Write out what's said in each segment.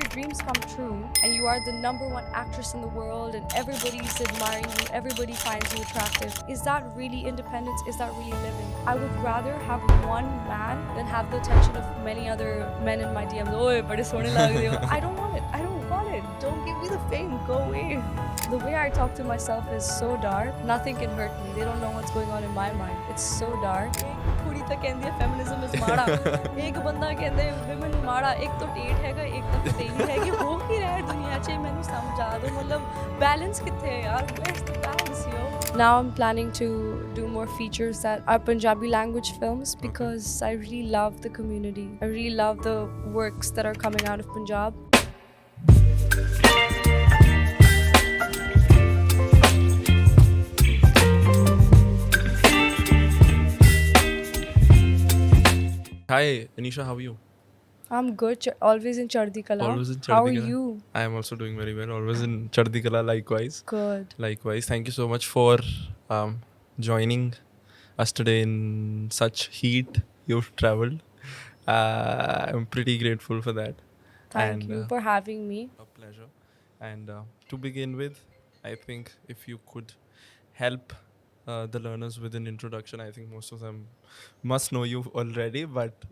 your dreams come true and you are the #1 actress in the world and everybody's admiring you, everybody finds you attractive, is that really independence? Is that really living? I would rather have one man than have the attention of many other men in my DMs. Oh, bade sone lag rahe ho. I don't want it. I don't want it. Don't give me the fame. Go away. The way I talk to myself is so dark. Nothing can hurt me. They don't know what's going on in my mind. It's so dark. ਕੁੜੀ ਤਾਂ ਕਹਿੰਦੀ ਹੈ feminism is ਮਾੜਾ. ਇੱਕ ਬੰਦਾ ਕਹਿੰਦਾ women ਮਾੜਾ. ਇੱਕ ਤਾਂ ਡੇਟ ਹੈਗਾ, ਇੱਕ ਤਾਂ ਪਤਾ ਹੀ ਨਹੀਂ ਹੈਗੀ ਹੋ ਕੀ ਰਿਹਾ ਹੈ ਦੁਨੀਆ 'ਚ ਮੈਨੂੰ ਸਮਝਾ ਦਿਓ ਮਤਲਬ balance ਕਿੱਥੇ ਹੈ ਯਾਰ? Where's the balance, yo? Now I'm planning to do more features that are Punjabi language films because I really love the community. I really love the works that are coming out of Punjab. Hi, Aneesha, how are you? I'm good. Always in Chardi Kala. Always in How Chardi are Kala. you? I am also doing very well. Always in Chardi Kala, likewise. Good. Likewise. Thank you so much for joining us today in such heat. You've traveled. I'm pretty grateful for that. Thank you for having me. A pleasure. And to begin with, I think if you could help the learners with an introduction. I think most of them must know you already, but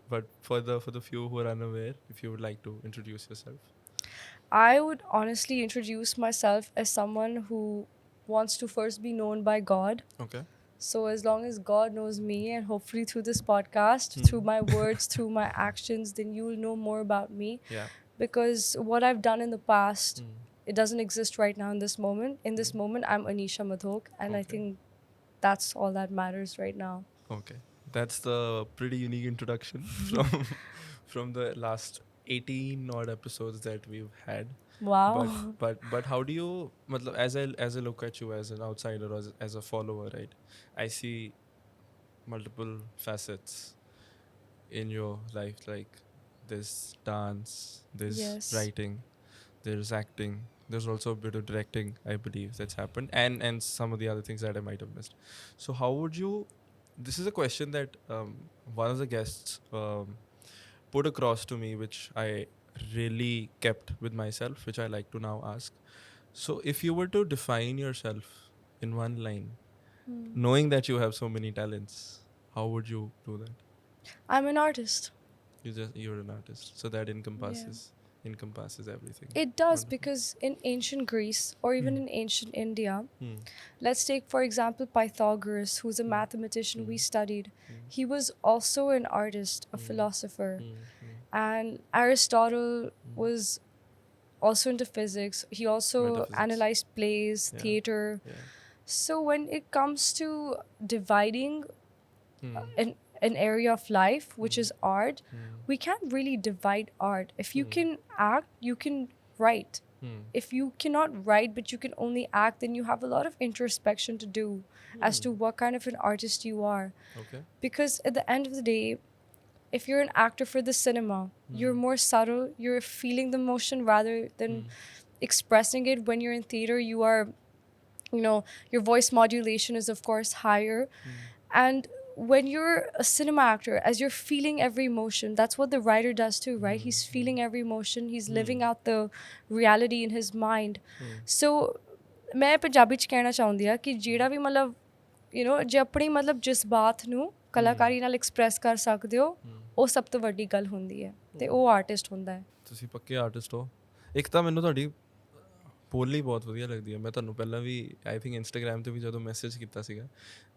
for the few who are unaware, if you would like to introduce yourself. I would honestly introduce myself as someone who wants to first be known by God. Okay. So as long as God knows me, and hopefully through this podcast, through my words, through my actions, then you will know more about me. Yeah. Because what I've done in the past, it doesn't exist right now in this moment. In this moment, I'm Aneesha Madhok, and I think that's all that matters right now. Okay. That's the pretty unique introduction from the last 18 odd episodes that we've had. Wow. But how do you as I look at you as an outsider or as a follower, right? I see multiple facets in your life, like there's dance, there's writing, there's acting, there's also a bit of directing, I believe, that's happened, and some of the other things that I might have missed. So how would you, this is a question that one of the guests put across to me, which I really kept with myself, which I like to now ask. So if you were to define yourself in one line, knowing that you have so many talents, how would you do that? I'm an artist. You're an artist, so that encompasses everything. It does. Wonderful. Because in ancient Greece or even in ancient India, let's take for example Pythagoras, who's a mathematician we studied. He was also an artist, a philosopher. And Aristotle was also into physics. He also analyzed plays, theater. So when it comes to dividing an area of life, which is art, we can't really divide art. If you can act, you can write. If you cannot write but you can only act, then you have a lot of introspection to do as to what kind of an artist you are. Okay. Because at the end of the day, if you're an actor for the cinema, you're more subtle, you're feeling the motion rather than expressing it. When you're in theater, you are, your voice modulation is of course higher. And when you're a cinema actor, as you're feeling every emotion, that's what the writer does too, right? He's feeling every emotion, he's living out the reality in his mind. So मैं पंजाबी च कहना चाਹੁੰਦੀ ਆ ਕਿ ਜਿਹੜਾ ਵੀ ਮਤਲਬ ਜੇ ਆਪਣੀ ਮਤਲਬ ਜਜ਼ਬਾਤ ਨੂੰ ਕਲਾਕਾਰੀ ਨਾਲ ਐਕਸਪ੍ਰੈਸ ਕਰ ਸਕਦੇ ਹੋ, ਉਹ ਸਭ ਤੋਂ ਵੱਡੀ ਗੱਲ ਹੁੰਦੀ ਹੈ ਤੇ ਉਹ ਆਰਟਿਸਟ ਹੁੰਦਾ ਹੈ. ਤੁਸੀਂ ਪੱਕੇ ਆਰਟਿਸਟ ਹੋ. ਇੱਕ ਤਾਂ ਮੈਨੂੰ ਤੁਹਾਡੀ ਬੋਲੀ ਬਹੁਤ ਵਧੀਆ ਲੱਗਦੀ ਹੈ. ਮੈਂ ਤੁਹਾਨੂੰ ਪਹਿਲਾਂ ਵੀ ਆਈ ਥਿੰਕ ਇੰਸਟਾਗ੍ਰਾਮ 'ਤੇ ਵੀ ਜਦੋਂ ਮੈਸੇਜ ਕੀਤਾ ਸੀਗਾ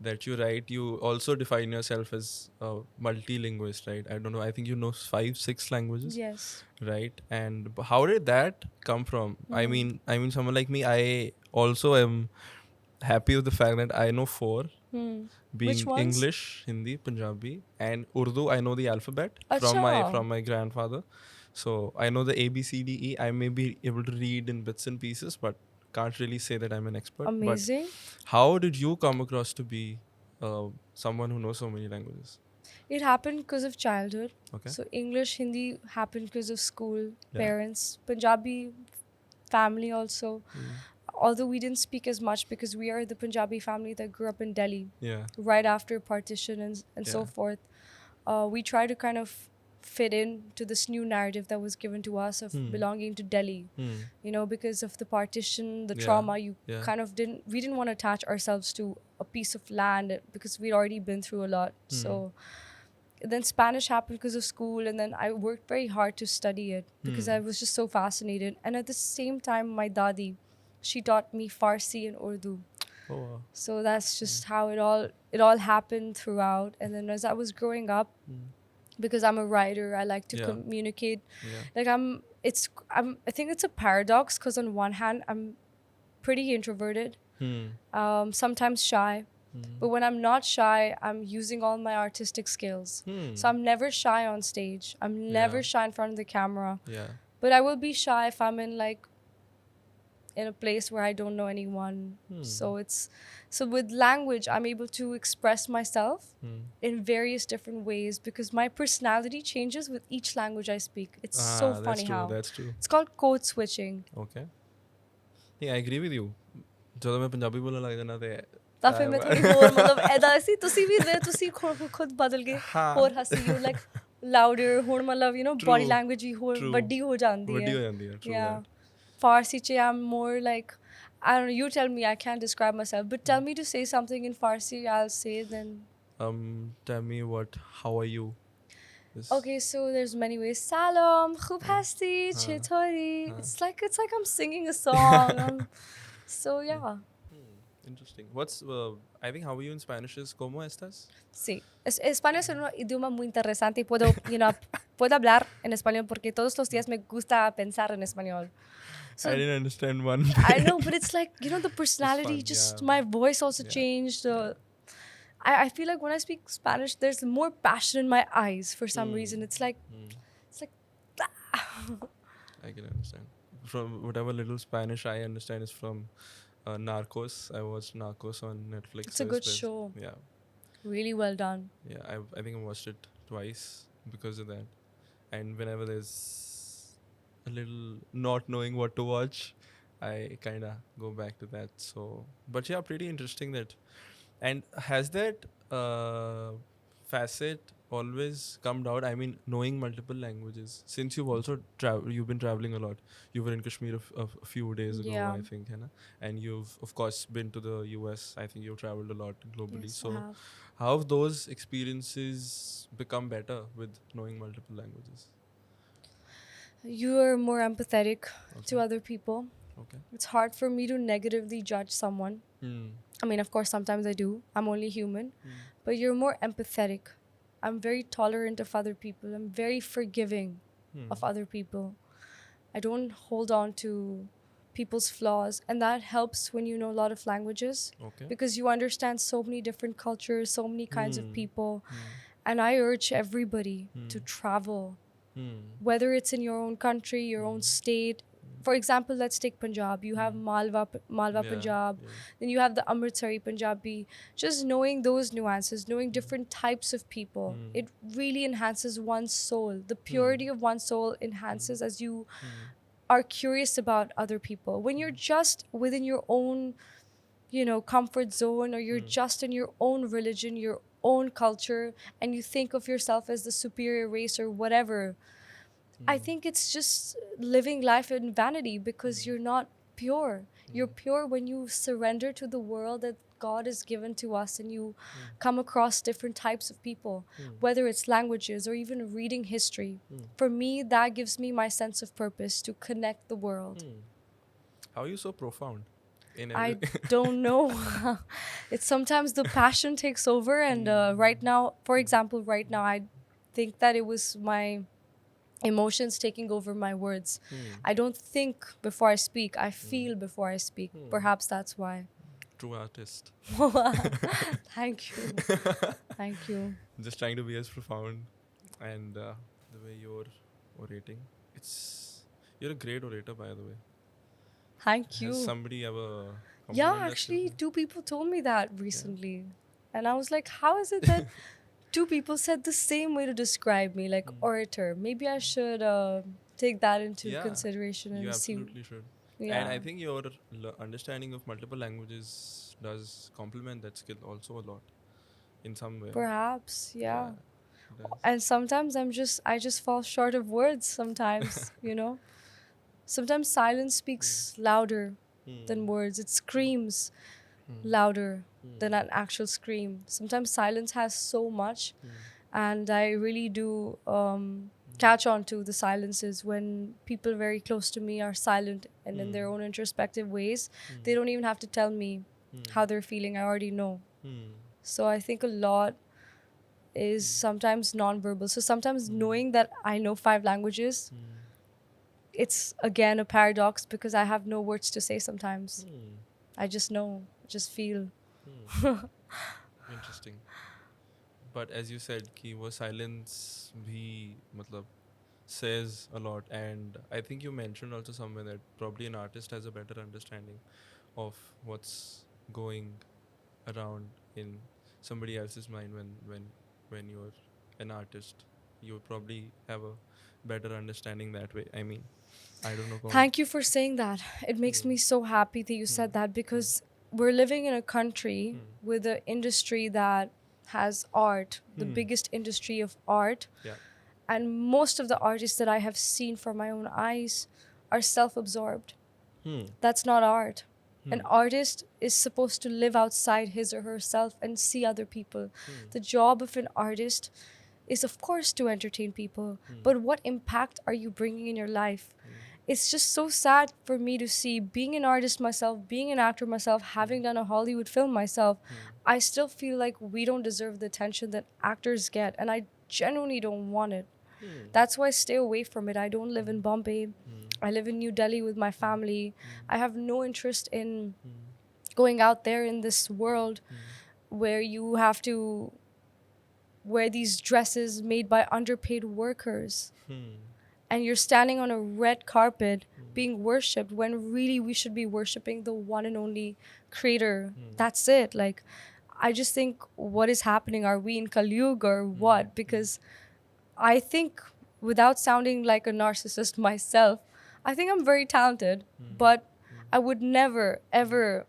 that you write, you also define yourself as a multi-linguist, right? I don't know, I think you know 5-6 languages. Yes. Right? And how did that come from? I mean someone like me, I also am happy with the fact that I know 4. Being English, Hindi, Punjabi and Urdu. I know the alphabet from my grandfather. So I know the A, B, C, D, E. I may be able to read in bits and pieces, but can't really say that I'm an expert. Amazing. But how did you come across to be someone who knows so many languages? It happened because of childhood. Okay. So English, Hindi happened because of school, parents. Punjabi, family also. Although we didn't speak as much because we are the Punjabi family that grew up in Delhi. Yeah. Right after partition and so forth. We try to kind of fit in to this new narrative that was given to us of belonging to Delhi. You know, because of the partition, the trauma, you kind of we didn't want to attach ourselves to a piece of land because we'd already been through a lot. So then Spanish happened because of school, and then I worked very hard to study it because I was just so fascinated. And at the same time, my dadi, she taught me Farsi and Urdu. Oh, wow. So that's just how it all happened throughout. And then as I was growing up, because I'm a writer, I like to communicate. Like I think it's a paradox because on one hand I'm pretty introverted, sometimes shy, but when I'm not shy, I'm using all my artistic skills. So I'm never shy on stage. I'm never shy in front of the camera. But I will be shy if I'm in a place where I don't know anyone. So with language, I'm able to express myself in various different ways because my personality changes with each language I speak. It's so funny how. That's true. It's called code switching. Okay. Yeah, I agree with you. ਜਦੋਂ ਮੈਂ ਪੰਜਾਬੀ ਬੋਲਣ ਲੱਗ ਜਾਂਦਾ ਤੇ ਤਾਂ ਫਿਰ ਮੈਂ ਥੋੜੀ ਹੋਰ ਮਤਲਬ ਐਦਾ ਸੀ ਤੁਸੀਂ ਵੀ ਤੁਸੀਂ ਖੁਦ ਬਦਲ ਗਏ ਹੋਰ ਹੱਸੀ ਯੂ ਲਾਈਕ ਲਾਊਡਰ ਹੁਣ ਮਤਲਬ ਯੂ نو ਬੋਡੀ ਲੈਂਗੁਏਜ ਵੀ ਹੋਰ ਵੱਡੀ ਹੋ ਜਾਂਦੀ ਹੈ yeah Farsi che I'm more like I don't know, you tell me, I can't describe myself, but tell me to say something in Farsi, I'll say then. Tell me how are you? Okay, so there's many ways. Salam, khub hasti, chetori. It's like I'm singing a song. So yeah. Interesting. I think how are you in Spanish is ¿Cómo estás? Sí. Español es un idioma muy interesante y puedo hablar en español porque todos los días me gusta pensar en español. So, I didn't understand one. I know, but it's like, you know, the personality, my voice also changed. I feel like when I speak Spanish, there's more passion in my eyes for some reason. It's like, I can understand. From whatever little Spanish I understand is from Narcos. I watched Narcos on Netflix. It's a good show. Yeah. Really well done. Yeah, I think I watched it twice because of that. And whenever there's a little not knowing what to watch, I kind of go back to that. So, but yeah, pretty interesting that. And has that facet always come out? I mean, knowing multiple languages. Since you've also you've been traveling a lot. You were in Kashmir a few days ago, I think, and you've of course been to the US. I think you've traveled a lot globally. Yes, so, how have those experiences become better with knowing multiple languages? You're more empathetic to other people. Okay. It's hard for me to negatively judge someone. I mean, of course, sometimes I do. I'm only human. But you're more empathetic. I'm very tolerant of other people. I'm very forgiving of other people. I don't hold on to people's flaws. And that helps when you know a lot of languages. Okay. Because you understand so many different cultures, so many kinds of people. And I urge everybody to travel. Whether it's in your own country, your own state. For example, let's take Punjab. You have Malwa Punjab. Then you have the Amritsari Punjabi. Just knowing those nuances, knowing different types of people, it really enhances one's soul. The purity of one's soul enhances as you are curious about other people. When you're just within your own, you know, comfort zone, or you're just in your own religion, your own culture, and you think of yourself as the superior race or whatever, I think it's just living life in vanity because you're not pure. You're pure when you surrender to the world that God has given to us, and you come across different types of people, whether it's languages or even reading history. For me, that gives me my sense of purpose to connect the world. How are you so profound? I don't know. It's sometimes the passion takes over, and right now, for example, I think that it was my emotions taking over my words. I don't think before I speak. I feel before I speak. Perhaps that's why. True artist. Thank you. Thank you. Just trying to be as profound, and the way you're orating, you're a great orator, by the way. Thank you. Has somebody ever Yeah, actually 2 people told me that recently. And I was like, how is it that 2 people said the same way to describe me, like orator? Maybe I should take that into consideration and see. You absolutely should. Yeah. And I think your understanding of multiple languages does complement that skill also a lot in some way. Perhaps, yeah. And sometimes I just fall short of words sometimes, you know. Sometimes silence speaks louder than words. It screams louder than an actual scream. Sometimes silence has so much, and I really do catch on to the silences when people very close to me are silent and in their own introspective ways. They don't even have to tell me how they're feeling. I already know. So I think a lot is sometimes non-verbal. So sometimes knowing that I know 5 languages, it's again a paradox because I have no words to say sometimes. I just know, just feel. Interesting. But as you said, कि वो silence भी मतलब says a lot, and I think you mentioned also somewhere that probably an artist has a better understanding of what's going around in somebody else's mind when you're an artist. You probably have a better understanding that way. I mean, I don't know. Thank you for saying that. It makes me so happy that you said that because we're living in a country with an industry that has art, the biggest industry of art. Yeah. And most of the artists that I have seen from my own eyes are self-absorbed. That's not art. An artist is supposed to live outside his or herself and see other people. The job of an artist is, of course, to entertain people. But what impact are you bringing in your life? It's just so sad for me to see, being an artist myself, being an actor myself, having done a Hollywood film myself, I still feel like we don't deserve the attention that actors get. And I genuinely don't want it. That's why I stay away from it. I don't live in Bombay. I live in New Delhi with my family. I have no interest in going out there in this world where you have to wear these dresses made by underpaid workers. And you're standing on a red carpet being worshipped when really we should be worshipping the one and only creator. That's it. Like, I just think, what is happening? Are we in Kali Yuga or what? Because I think, without sounding like a narcissist myself, I think I'm very talented, but I would never, ever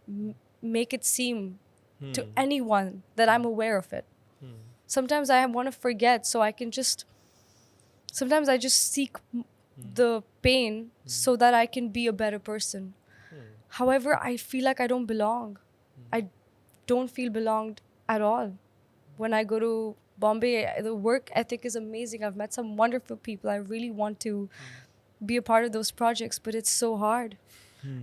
make it seem to anyone that I'm aware of it. Sometimes I want to forget, so I can just... Sometimes I just seek the pain so that I can be a better person. However, I feel like I don't belong. I don't feel belonged at all. When I go to Bombay, the work ethic is amazing. I've met some wonderful people. I really want to be a part of those projects, but it's so hard.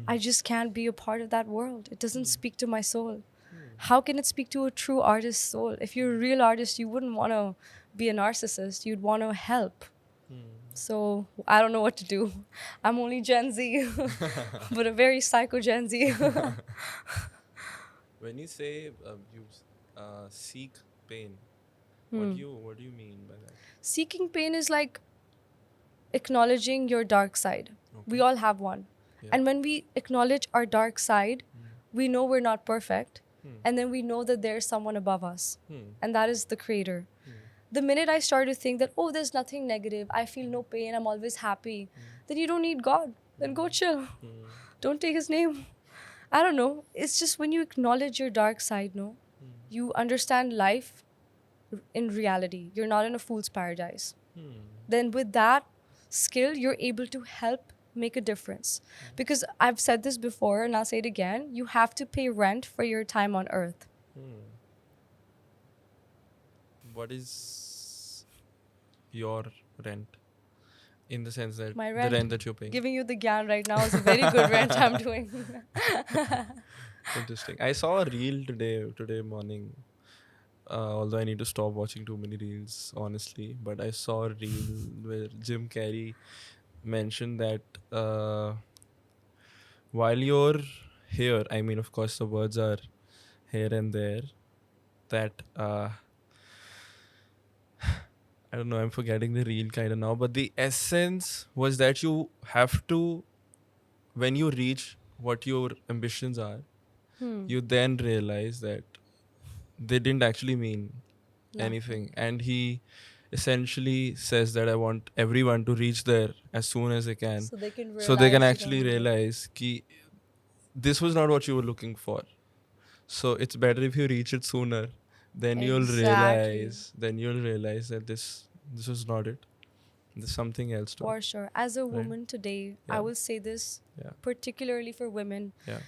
I just can't be a part of that world. It doesn't speak to my soul. How can it speak to a true artist's soul? If you're a real artist, you wouldn't want to be a narcissist. You'd want to help. So I don't know what to do. I'm only Gen Z, but a very psycho Gen Z. When you say you seek pain, what do you mean by that? Seeking pain is like acknowledging your dark side. We all have one. Yeah. And when we acknowledge our dark side, we know we're not perfect. And then we know that there's someone above us. And that is the creator. The minute I start to think that, oh, there's nothing negative, I feel no pain, I'm always happy, then you don't need God. Then go chill. Don't take his name. I don't know. It's just when you acknowledge your dark side, no, you understand life in reality. You're not in a fool's paradise. Then with that skill, you're able to help make a difference. Because I've said this before and I'll say it again, you have to pay rent for your time on earth. What is your rent? In the sense that My the rent? rent that you're paying. Giving you the gyan right now is a very good rent I'm doing. Interesting. I saw a reel today morning. Although I need to stop watching too many reels, honestly. But I saw a reel where Jim Carrey mentioned that while you're here, I mean, of course, the words are here and there, that I don't know, I'm forgetting the reel kind of now, but the essence was that you have to, when you reach what your ambitions are, you then realize that they didn't actually mean anything. And he essentially says that I want everyone to reach there as soon as they can. So they can realize. So they can actually realize ki this was not what you were looking for. So it's better if you reach it sooner then Exactly. you'll realize that this was not it. There's something else to it. For sure. As a Right. woman today, I Yeah. will say this Yeah. particularly for women. Yeah.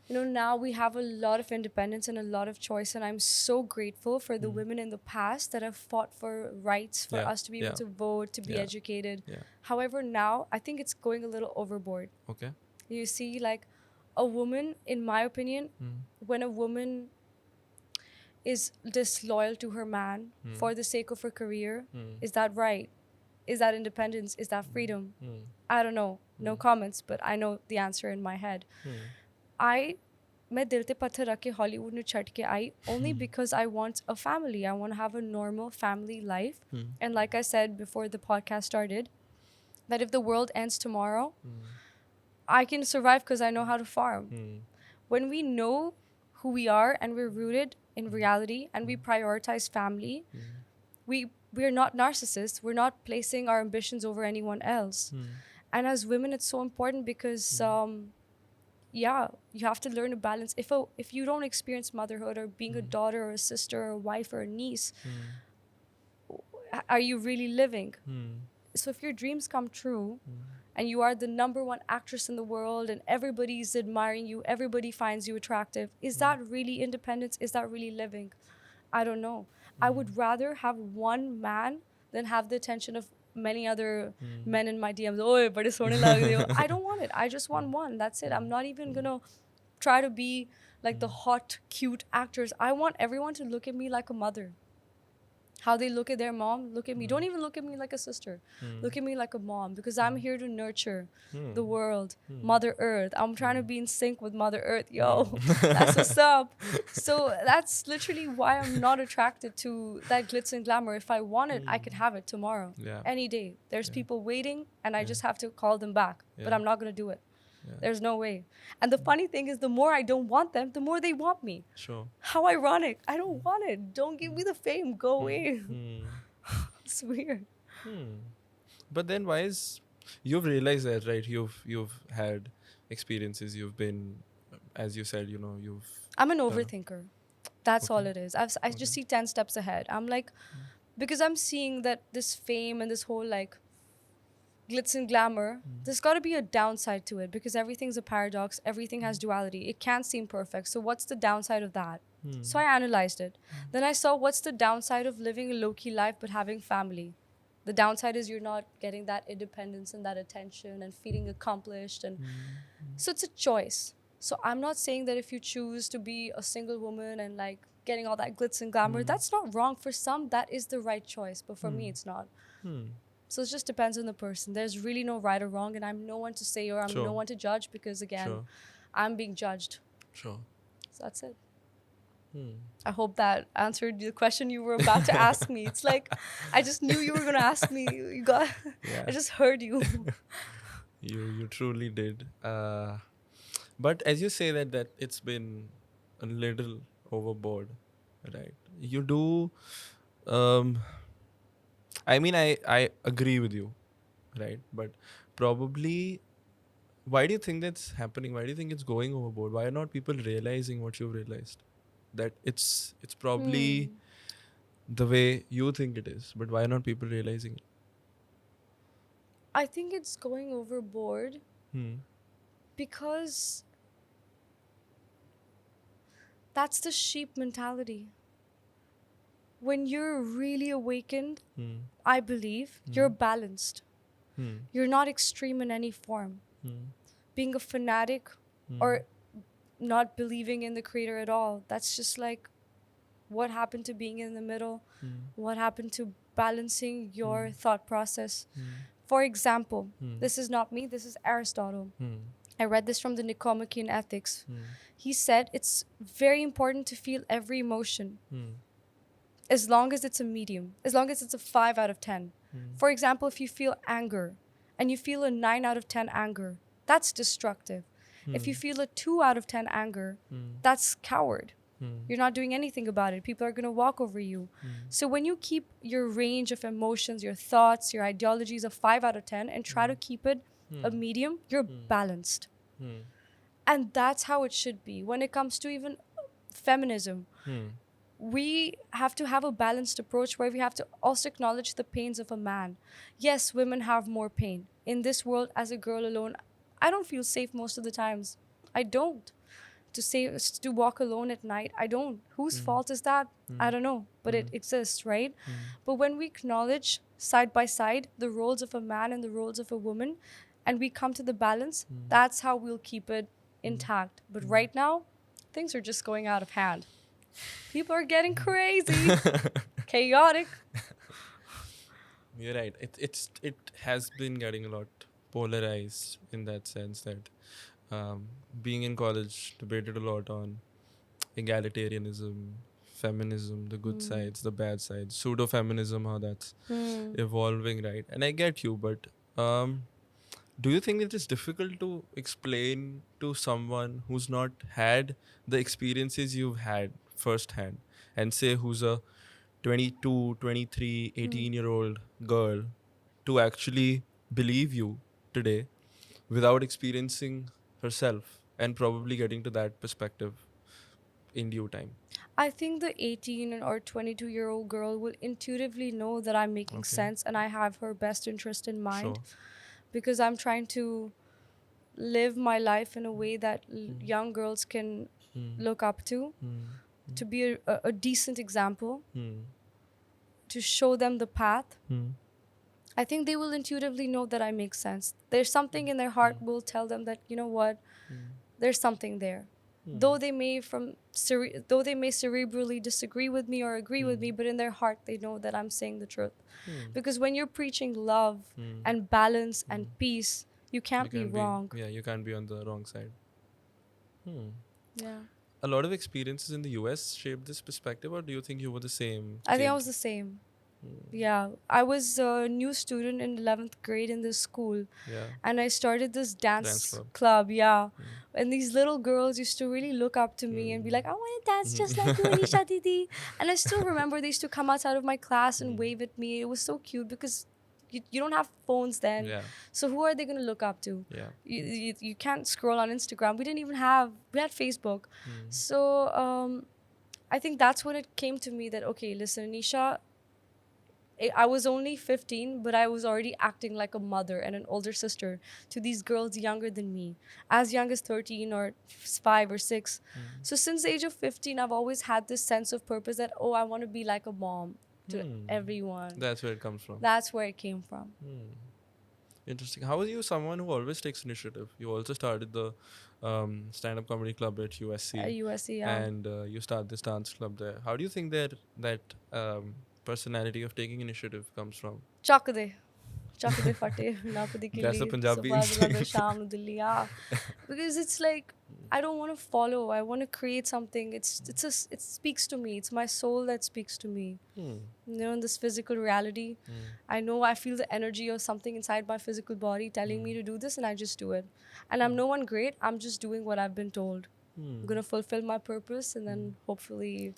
You know, now we have a lot of independence and a lot of choice, and I'm so grateful for the women in the past that have fought for rights for Yeah. us to be able Yeah. to vote, to be Yeah. educated. Yeah. However, now I think it's going a little overboard. Okay. You see, like a woman, in my opinion, when a woman is disloyal to her man for the sake of her career, is that right? Is that independence? Is that freedom? I don't know. No comments, but I know the answer in my head. मैं दिल पे पत्थर रख के Hollywood में छट के आई only because I want a family. I want to have a normal family life. And like I said before the podcast started, that if the world ends tomorrow, I can survive because I know how to farm. When we know who we are and we're rooted in reality and we prioritize family, we're not narcissists. We're not placing our ambitions over anyone else. And as women, it's so important because yeah, you have to learn to balance. If you don't experience motherhood or being a daughter or a sister or a wife or a niece, are you really living? So if your dreams come true and you are the number one actress in the world and everybody's admiring you, everybody finds you attractive, is that really independence? Is that really living? I don't know. I would rather have one man than have the attention of many other men in my DMs. Oh, bade sone lag rahe ho. I don't want it. I just want one. That's it. I'm not even gonna try to be like the hot, cute actors. I want everyone to look at me like a mother. How they look at their mom, look at me. Don't even look at me like a sister. Look at me like a mom because I'm here to nurture the world, Mother Earth. I'm trying to be in sync with Mother Earth. Yo, that's what's up. So that's literally why I'm not attracted to that glitz and glamour. If I want it, I could have it tomorrow, any day. There's people waiting and I just have to call them back. But I'm not going to do it. There's no way. And the funny thing is, the more I don't want them, the more they want me. Sure. How ironic. I don't want it. Don't give me the fame. Go away. It's weird. But then why is you've realized that, right? You've had experiences. You've been, as you said, you know, I'm an overthinker. That's all it is. I just see 10 steps ahead. I'm like, because I'm seeing that this fame and this whole like glitz and glamour, there's got to be a downside to it because everything's a paradox. Everything has duality. It can't seem perfect. So what's the downside of that? So I analyzed it. Then I saw what's the downside of living a low-key life but having family. The downside is you're not getting that independence and that attention and feeling accomplished. And so it's a choice. So I'm not saying that if you choose to be a single woman and like getting all that glitz and glamour, that's not wrong. For some, that is the right choice. But for me, it's not. So it just depends on the person. There's really no right or wrong, and I'm no one to say or I'm no one to judge because, again, I'm being judged. Sure. So that's it. I hope that answered the question you were about to ask me. It's like, I just knew you were going to ask me. You got, I just heard you. You truly did. But as you say that it's been a little overboard, right? You do... I mean, I agree with you, right? But probably, why do you think that's happening? Why do you think it's going overboard? Why are not people realizing what you've realized? That it's probably the way you think it is, but why are not people realizing it? I think it's going overboard because that's the sheep mentality. When you're really awakened, I believe, you're balanced. You're not extreme in any form. Being a fanatic or not believing in the creator at all, that's just like what happened to being in the middle, what happened to balancing your thought process. For example, this is not me, this is Aristotle. I read this from the Nicomachean Ethics. He said it's very important to feel every emotion. As long as it's a medium, as long as it's a 5 out of 10. For example, if you feel anger and you feel a 9 out of 10 anger, that's destructive. If you feel a 2 out of 10 anger, that's coward. You're not doing anything about it. People are going to walk over you. So when you keep your range of emotions, your thoughts, your ideologies a 5 out of 10 and try to keep it a medium, you're balanced. And that's how it should be. When it comes to even feminism, we have to have a balanced approach where we have to also acknowledge the pains of a man. Yes, women have more pain. In this world, as a girl alone, I don't feel safe most of the times. I don't. To walk alone at night, I don't. Whose fault is that? I don't know, but it exists, right? But when we acknowledge side by side the roles of a man and the roles of a woman, and we come to the balance, that's how we'll keep it intact. But right now, things are just going out of hand. People are getting crazy, chaotic. You're right. It has been getting a lot polarized in that sense that being in college debated a lot on egalitarianism, feminism, the good sides, the bad sides, pseudo feminism, how that's evolving, right? And I get you, but do you think it is difficult to explain to someone who's not had the experiences you've had firsthand, and say who's a 22, 23, 18-year-old girl, to actually believe you today without experiencing herself and probably getting to that perspective in due time? I think the 18 or 22-year-old girl will intuitively know that I'm making Okay. sense and I have her best interest in mind, Sure. because I'm trying to live my life in a way that young girls can look up to be a decent example, to show them the path. I think they will intuitively know that I make sense. There's something in their heart will tell them that, you know what, there's something there. Though they may cerebrally disagree with me or agree with me, but in their heart they know that I'm saying the truth. Because when you're preaching love and balance and peace, you can't be wrong. You can't be on the wrong side. Yeah. A lot of experiences in the US shaped this perspective, or do you think you were the same I think I kid? was the same. Yeah. I was a new student in 11th grade in this school. Yeah. And I started this dance Dance club, yeah. And these little girls used to really look up to me and be like, I want to dance just like you, Aneesha Didi. And I still remember they used to come outside of my class and wave at me. It was so cute because you don't have phones then. Yeah. So who are they going to look up to? Yeah. You can't scroll on Instagram. We had Facebook. So I think that's when it came to me that, okay, listen, Aneesha, I was only 15, but I was already acting like a mother and an older sister to these girls younger than me, as young as 13 or 5 or 6. So since the age of 15, I've always had this sense of purpose that, oh, I want to be like a mom to everyone. That's where it comes from. That's where it came from. Interesting. How are you someone who always takes initiative? You also started the stand-up comedy club at USC. At USC, yeah. And you start this dance club there. How do you think that personality of taking initiative comes from? Chak de fate, na padi ke That's the liye, Punjabi subah instinct. zala sham nu dilli, yeah. Because it's like, I don't want to follow. I want to create something. It speaks to me. It's my soul that speaks to me. You know, in this physical reality, I feel the energy of something inside my physical body telling me to do this, and I just do it. And I'm no one great. I'm just doing what I've been told. I'm gonna fulfill my purpose, and then hopefully,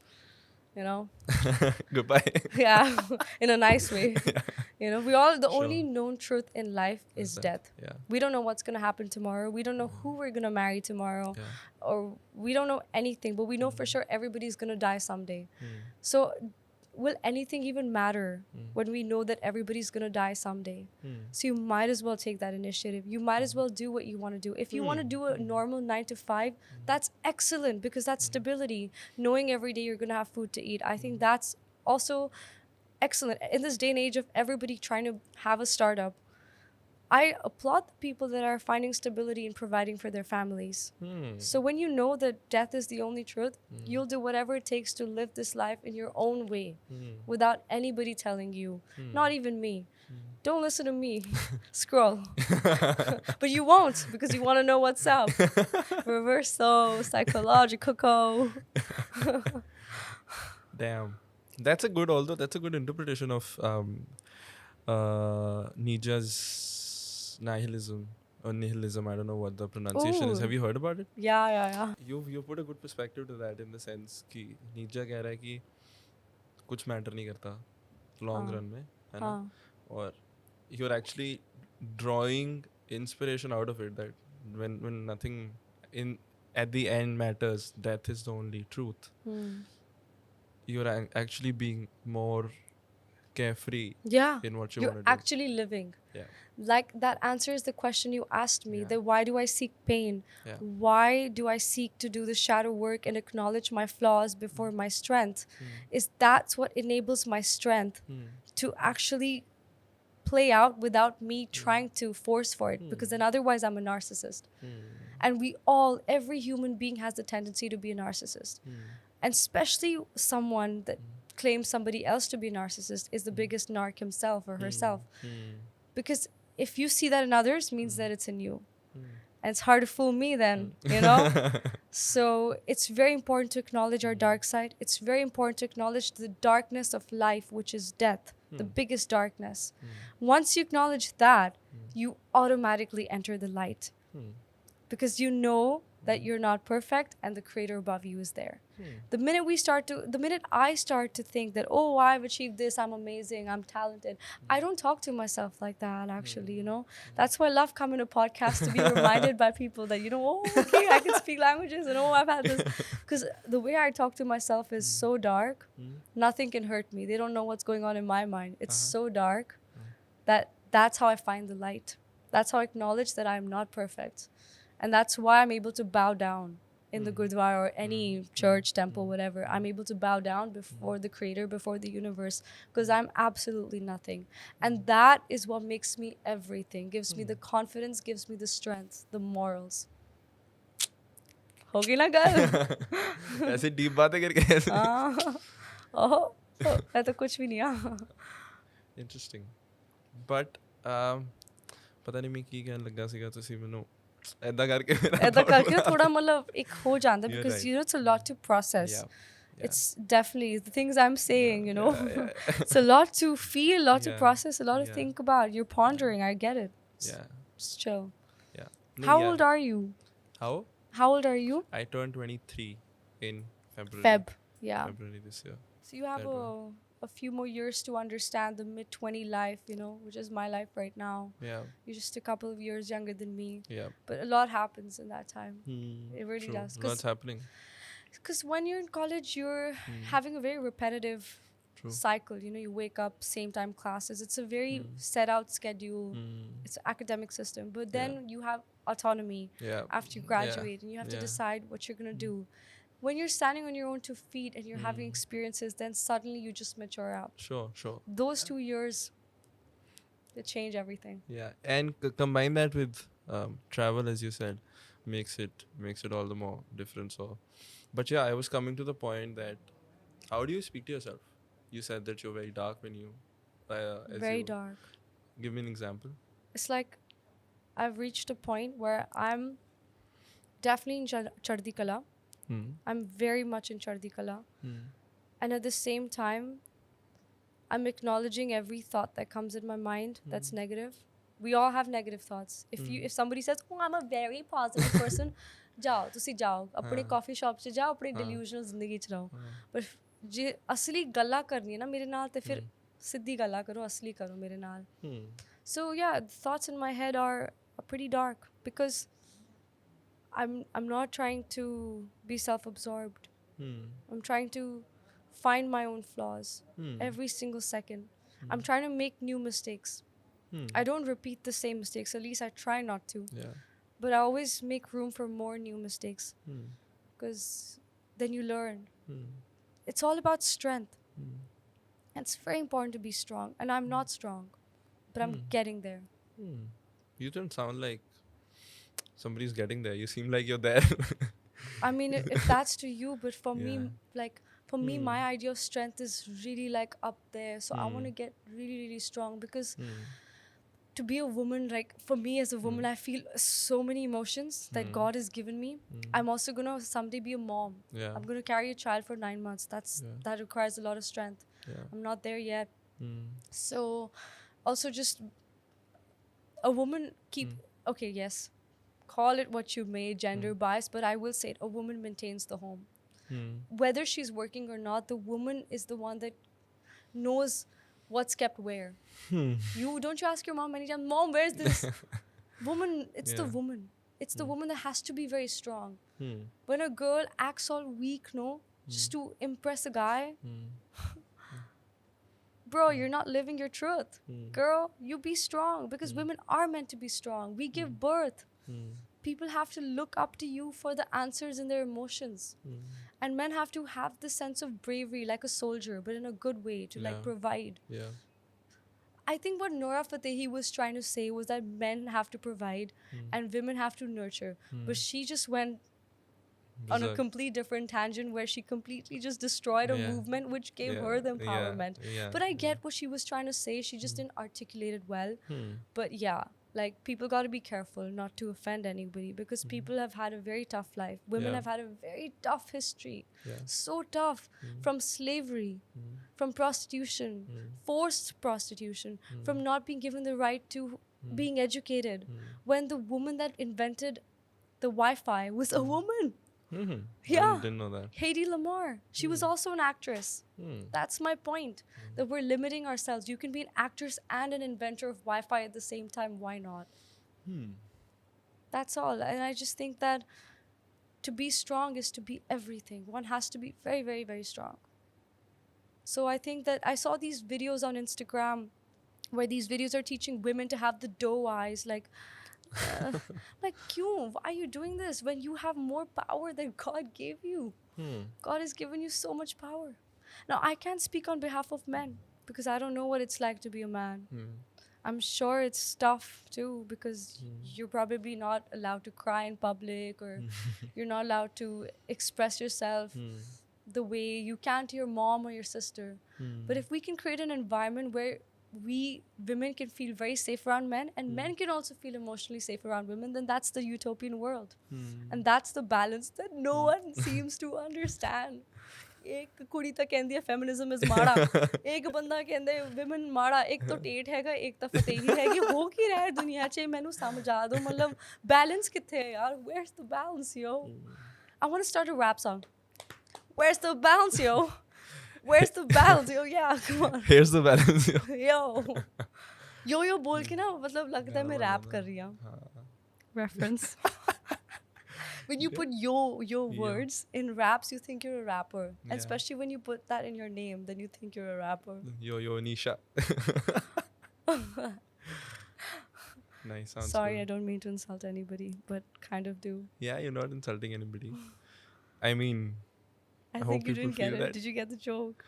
you know, Goodbye. yeah, in a nice way. You know, the only known truth in life is death. Yeah. We don't know what's going to happen tomorrow. We don't know who we're going to marry tomorrow. Yeah. Or we don't know anything, but we know for sure everybody's going to die someday. So will anything even matter when we know that everybody's going to die someday? So you might as well take that initiative. You might as well do what you want to do. If you want to do a normal 9 to 5, that's excellent, because that's stability. Knowing every day you're going to have food to eat. I think that's also excellent. In this day and age of everybody trying to have a startup, I applaud the people that are finding stability and providing for their families. So when you know that death is the only truth, you'll do whatever it takes to live this life in your own way without anybody telling you, not even me. Don't listen to me. Scroll. But you won't, because you want to know what's up. Reverso, psychological. Damn. That's a good interpretation of Nietzsche's nihilism or nihilism. I don't know what the pronunciation is. Ooh. Have you heard about it? Yeah. You put a good perspective to that, in the sense कि Nietzsche कह रहा है कि कुछ matter नहीं करता long run में, है ना? और you're actually drawing inspiration out of it, that when nothing at the end matters, death is the only truth. you're actually being more carefree Yeah. in what you You're want to do. actually living. Yeah. Like, that answers the question you asked me, Yeah. that why do I seek pain? Yeah. Why do I seek to do the shadow work and acknowledge my flaws before my strength? Is that's what enables my strength to actually play out without me trying to force for it, because then otherwise I'm a narcissist. And every human being has the tendency to be a narcissist. And especially someone that claims somebody else to be a narcissist is the biggest narc himself or herself. Because if you see that in others, means that it's in you. And it's hard to fool me then, you know? So it's very important to acknowledge our dark side. It's very important to acknowledge the darkness of life, which is death, the biggest darkness. Once you acknowledge that, you automatically enter the light. Because you know that you're not perfect and the creator above you is there. The minute I start to think that, oh, I've achieved this, I'm amazing, I'm talented, I don't talk to myself like that, actually, you know. That's why I love coming to podcasts, to be reminded by people that, you know, oh, okay, I can speak languages, and oh, I've had this. Because the way I talk to myself is so dark, nothing can hurt me. They don't know what's going on in my mind. It's so dark that that's how I find the light. That's how I acknowledge that I'm not perfect. And that's why I'm able to bow down in the Gurdwara or any church, temple, whatever. I'm able to bow down before the creator, before the universe, because I'm absolutely nothing. And that is what makes me everything, gives me the confidence, gives me the strength, the morals. होगी ना गल? ऐसे deep बातें करके ऐसे. ओह, मैं तो कुछ भी नहीं हाँ. Interesting. But पता नहीं मैं की कहने लगा सीगा तो सी मैंने ऐदा करके ना थोड़ा मतलब एक हो जाता है, because you know it's a lot to process. Yeah. It's definitely the things I'm saying, you know. It's a lot to feel, a lot to process, a lot to think about. You're pondering. I get it. Just chill. Yeah. How old are you? How old are you? I turned 23 in February. February this year. So you have a few more years to understand the mid-20 life, you know, which is my life right now. Yeah. You're just a couple of years younger than me. Yeah. But a lot happens in that time. It really does. What's happening? Because when you're in college, you're having a very repetitive cycle. You know, you wake up, same time classes. It's a very set out schedule. It's an academic system. But then you have autonomy after you graduate, and you have to decide what you're going to do. When you're standing on your own 2 feet and you're having experiences, then suddenly you just mature out. Sure. Those 2 years, they change everything. Yeah, and combine that with travel, as you said, makes it all the more different. So, but yeah, I was coming to the point that how do you speak to yourself? You said that you're very dark when you very dark. Give me an example. It's like I've reached a point where I'm definitely in Chardi Kala. I'm very much in Chardi Kala. And at the same time, I'm acknowledging every thought that comes in my mind that's negative. We all have negative thoughts. If somebody says, oh, I'm a very positive person, जाओ तुसी जाओ अपने coffee shop से जाओ अपनी delusional जिंदगी च रहो. But जे असली गल्ला करनी है ना मेरे नाल ते फिर सिद्धी गल्ला करो, असली करो मेरे नाल. So yeah, the thoughts in my head are pretty dark because I'm not trying to be self-absorbed. I'm trying to find my own flaws every single second. I'm trying to make new mistakes. I don't repeat the same mistakes. At least I try not to. Yeah. But I always make room for more new mistakes because then you learn. It's all about strength. And it's very important to be strong. And I'm not strong, but I'm getting there. You don't sound like somebody's getting there. You seem like you're there. I mean, if that's to you, but for me, like, for me, my idea of strength is really like up there. So I want to get really, really strong because to be a woman, like for me as a woman, I feel so many emotions that God has given me. I'm also going to someday be a mom. Yeah. I'm going to carry a child for 9 months. That requires a lot of strength. Yeah. I'm not there yet. So also just a woman okay, yes, call it what you may, gender bias, but I will say it, a woman maintains the home. Whether she's working or not, the woman is the one that knows what's kept where. Don't you ask your mom many times, Mom, where's this? Woman, it's the woman. It's the woman that has to be very strong. When a girl acts all weak, just to impress a guy. Mm. Bro, you're not living your truth. Mm. Girl, you be strong because women are meant to be strong. We give birth. Mm. People have to look up to you for the answers in their emotions. Mm. And men have to have the sense of bravery like a soldier, but in a good way to like Yeah. provide. Yeah. I think what Nora Fatehi was trying to say was that men have to provide and women have to nurture. But she just went on a Berserk. complete different tangent where she completely just destroyed a Yeah. movement which gave Yeah. her the Yeah. empowerment. Yeah. But I get what she was trying to say. She just didn't articulate it well. Hmm. But yeah, like people got to be careful not to offend anybody because people have had a very tough life. Women Yeah. have had a very tough history. Yeah. So tough from slavery, from prostitution, forced prostitution, from not being given the right to being educated. When the woman that invented the Wi-Fi was a woman. Mm-hmm. Yeah. I didn't know that. Hedy Lamarr. She was also an actress. That's my point. That we're limiting ourselves. You can be an actress and an inventor of Wi-Fi at the same time. Why not? That's all. And I just think that to be strong is to be everything. One has to be very, very, very strong. So I think that I saw these videos on Instagram where these videos are teaching women to have the doe eyes. Like, kyun? Why are you doing this when you have more power than God gave you? God has given you so much power. Now, I can't speak on behalf of men because I don't know what it's like to be a man. I'm sure it's tough too because you're probably not allowed to cry in public or you're not allowed to express yourself the way you can to your mom or your sister. But if we can create an environment where we women can feel very safe around men and men can also feel emotionally safe around women, then that's the utopian world. And that's the balance that no one seems to understand. एक कुड़ी तो कहंदी है feminism is माड़ा, एक बंदा कहंदा है women माड़ा, एक तो टेट हैगा, एक तो फतेही है, कि हो की रहा है दुनिया च, मैनू समझा दो, मतलब balance किथे है यार? Where's the balance, yo? I want to start a rap song. Where's the balance, yo? Where's the balance, yo? Yeah, come on. Here's the balance. yo बोल के ना मतलब लगता है मैं rap कर रही हूँ. Reference. When you put yo words in raps, you think you're a rapper. And especially when you put that in your name, then you think you're a rapper. Yo Aneesha. Nice. Sounds Sorry, good. I don't mean to insult anybody, but kind of do. Yeah, you're not insulting anybody. I mean, I hope think you people didn't get feel it. that. Did you get the joke?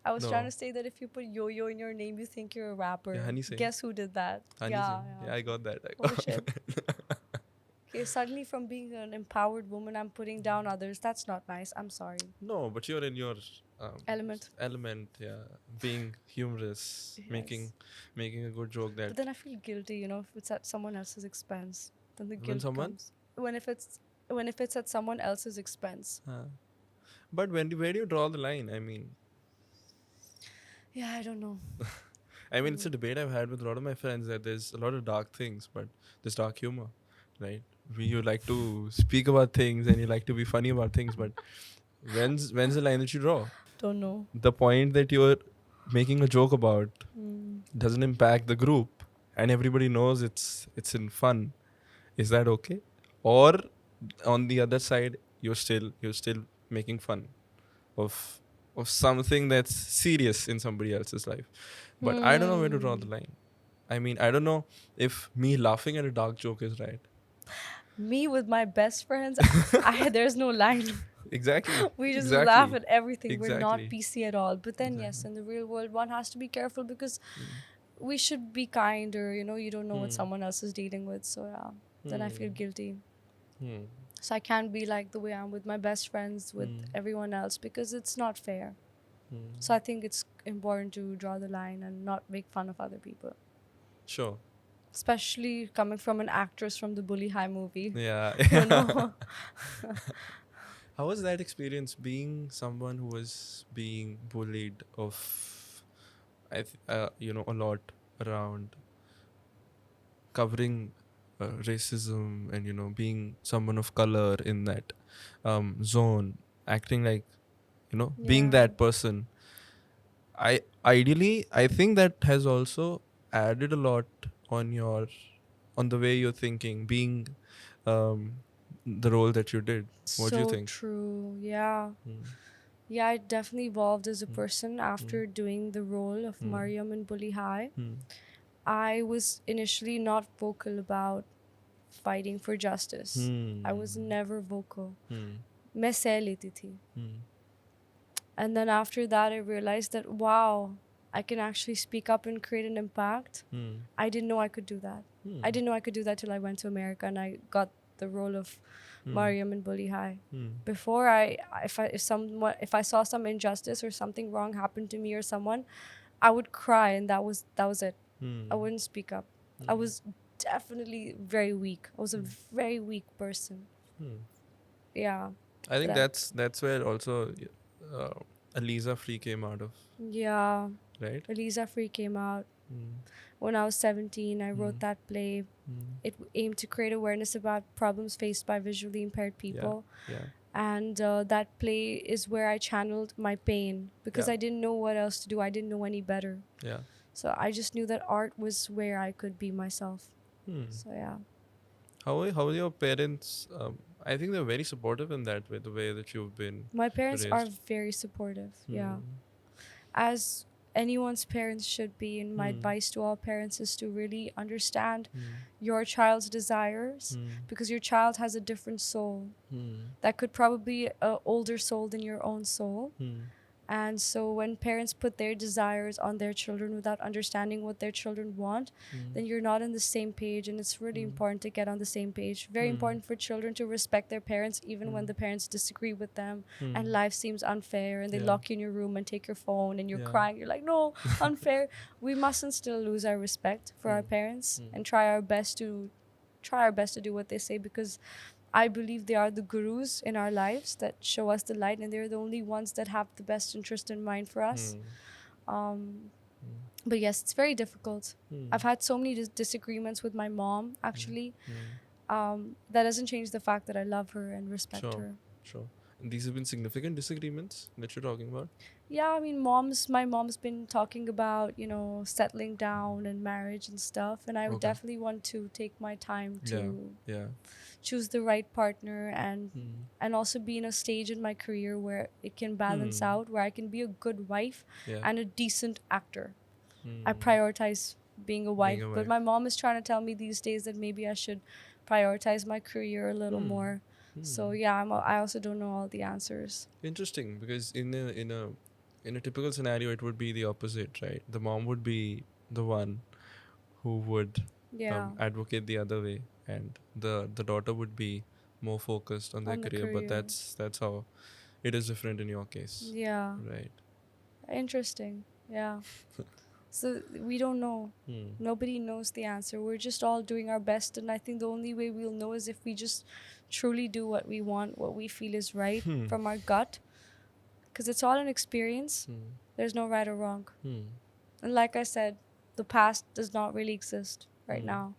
I was trying to say that if you put yo-yo in your name, you think you're a rapper. Yeah, Honey Singh. Guess who did that? Honey Yeah, Singh. Yeah, I got that. Oh shit. Okay, suddenly from being an empowered woman, I'm putting down others. That's not nice. I'm sorry. No, but you're in your Element. yeah. Being humorous, Yes. making a good joke But that then I feel guilty, you know, if it's at someone else's expense. Then the When guilt someone? comes. When if it's at someone else's expense. But where do you draw the line? I mean, Yeah, I don't know. it's a debate I've had with a lot of my friends that there's a lot of dark things, but there's dark humor, right? You like to speak about things and you like to be funny about things, but when's the line that you draw? Don't know. The point that you're making a joke about doesn't impact the group, and everybody knows it's in fun. Is that okay? Or on the other side, you're still making fun of something that's serious in somebody else's life. But I don't know where to draw the line. I mean, I don't know if me laughing at a dark joke is right. Me with my best friends, there's no line. Exactly. We just Exactly. laugh at everything. We're not Exactly. PC at all. But then, yes, in the real world, one has to be careful because we should be kind, or, you know, you don't know what someone else is dealing with. So, yeah, then I feel guilty. So I can't be like the way I'm with my best friends, with everyone else, because it's not fair. So I think it's important to draw the line and not make fun of other people. Sure. Especially coming from an actress from the Bully High movie. Yeah. You know? How was that experience being someone who was being bullied of, a lot around covering racism and, being someone of color in that zone, acting like, being Yeah. that person. I think that has also added a lot on the way you're thinking, being the role that you did. What do you So think? true. Yeah. Hmm. Yeah, I definitely evolved as a Hmm. person after doing the role of Hmm. Mariam in Bully High. Hmm. I was initially not vocal about fighting for justice. I was Hmm. never vocal. Hmm. मैं सह लेती थी. Hmm. And then after that, I realized that, wow, I can actually speak up and create an impact. Hmm. I didn't know I could do that. Hmm. I didn't know I could do that till I went to America and I got the role of Mariam in Bully High. Hmm. Before, if I saw some injustice or something wrong happen to me or someone, I would cry, and that was it. Hmm. I wouldn't speak up. I was definitely very weak. I was a very weak person. Hmm. Yeah. I think But that's where also uh, Aliza Free came out of, yeah, right? Eliza Free came out. Hmm. When I was 17, I wrote that play. Hmm. It aimed to create awareness about problems faced by visually impaired people. Yeah. And that play is where I channeled my pain because Yeah. I didn't know what else to do. I didn't know any better. Yeah. So I just knew that art was where I could be myself. Hmm. So yeah. How are your parents? I think they're very supportive in that way, the way that you've been My parents are raised. very supportive. Yeah. Hmm. As anyone's parents should be, and my advice to all parents is to really understand your child's desires because your child has a different soul that could probably be an older soul than your own soul. And so when parents put their desires on their children without understanding what their children want, then you're not on the same page. And it's really important to get on the same page. Very important for children to respect their parents even when the parents disagree with them and life seems unfair and they lock you in your room and take your phone and you're crying. You're like, no, unfair. We mustn't still lose our respect for our parents and try our best to do what they say, because I believe they are the gurus in our lives that show us the light, and they're the only ones that have the best interest in mind for us. But yes, it's very difficult. I've had so many disagreements with my mom, actually. That doesn't change the fact that I love her and respect her. Sure. And these have been significant disagreements that you're talking about? Yeah, I mean, my mom's been talking about, settling down and marriage and stuff. And I would definitely want to take my time to choose the right partner and also be in a stage in my career where it can balance out, where I can be a good wife and a decent actor. I prioritize being a wife. But my mom is trying to tell me these days that maybe I should prioritize my career a little more. So yeah, I also don't know all the answers. Interesting, because in a typical scenario, it would be the opposite, right? The mom would be the one who would advocate the other way, and the daughter would be more focused on their career. But that's how it is different in your case. Yeah. Right. Interesting. Yeah. So we don't know. Nobody knows the answer. We're just all doing our best, and I think the only way we'll know is if we just truly do what we want, what we feel is right from our gut, because it's all an experience. There's no right or wrong. And like I said, the past does not really exist right now.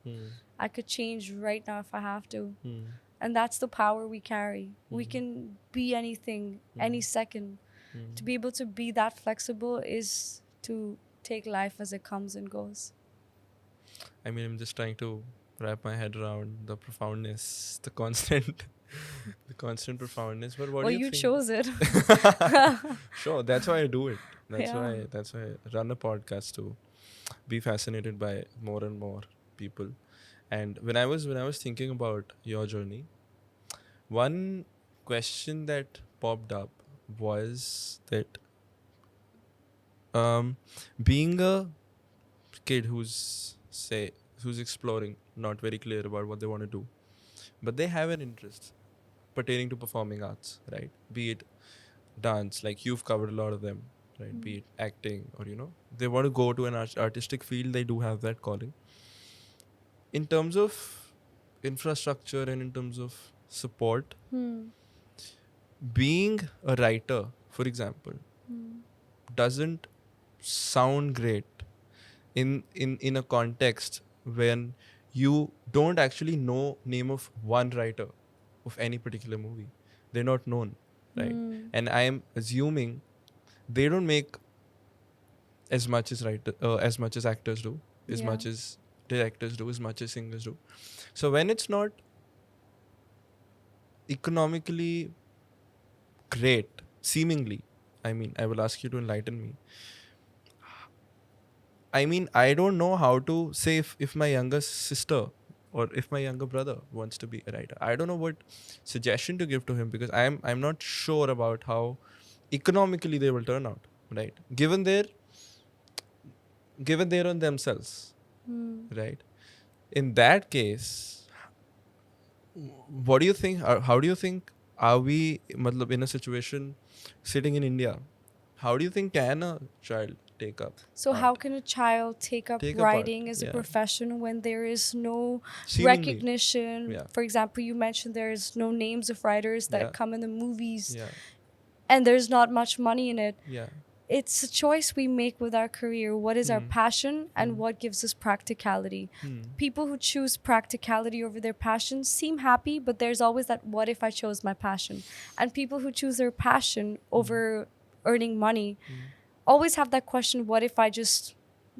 I could change right now if I have to. And that's the power we carry. We can be anything, any second. To be able to be that flexible is to take life as it comes and goes. I mean, I'm just trying to wrap my head around the profoundness, the constant profoundness. But what do you think? You chose it. Sure, that's why I do it. That's why I run a podcast, to be fascinated by more and more people. And when I was thinking about your journey, one question that popped up was that being a kid who's exploring, not very clear about what they want to do, but they have an interest pertaining to performing arts, right? Be it dance, like you've covered a lot of them, right? Be it acting, or they want to go to an artistic field, they do have that calling. In terms of infrastructure and in terms of support, being a writer, for example, doesn't sound great in a context when you don't actually know name of one writer of any particular movie. They're not known, right? And I am assuming they don't make as much as actors do, as much as directors do, as much as singers do. So when it's not economically great, seemingly. I mean, I will ask you to enlighten me. I mean, I don't know how to say if my younger sister or if my younger brother wants to be a writer. I don't know what suggestion to give to him because I'm not sure about how economically they will turn out, right? Given they're on themselves, right? In that case, what do you think? How do you think are we, matlab, in a situation sitting in India? How do you think can a child take up So how art? can a child take up Take up art, writing as a yeah. profession when there is no Seemingly, recognition? yeah. For example, you mentioned there's no names of writers that Yeah. come in the movies, Yeah, and there's not much money in it. yeah. It's a choice we make with our career. What is our passion and Hmm. what gives us practicality? Hmm. People who choose practicality over their passion seem happy, but there's always that what if I chose my passion? And people who choose their passion over earning money always have that question, what if I just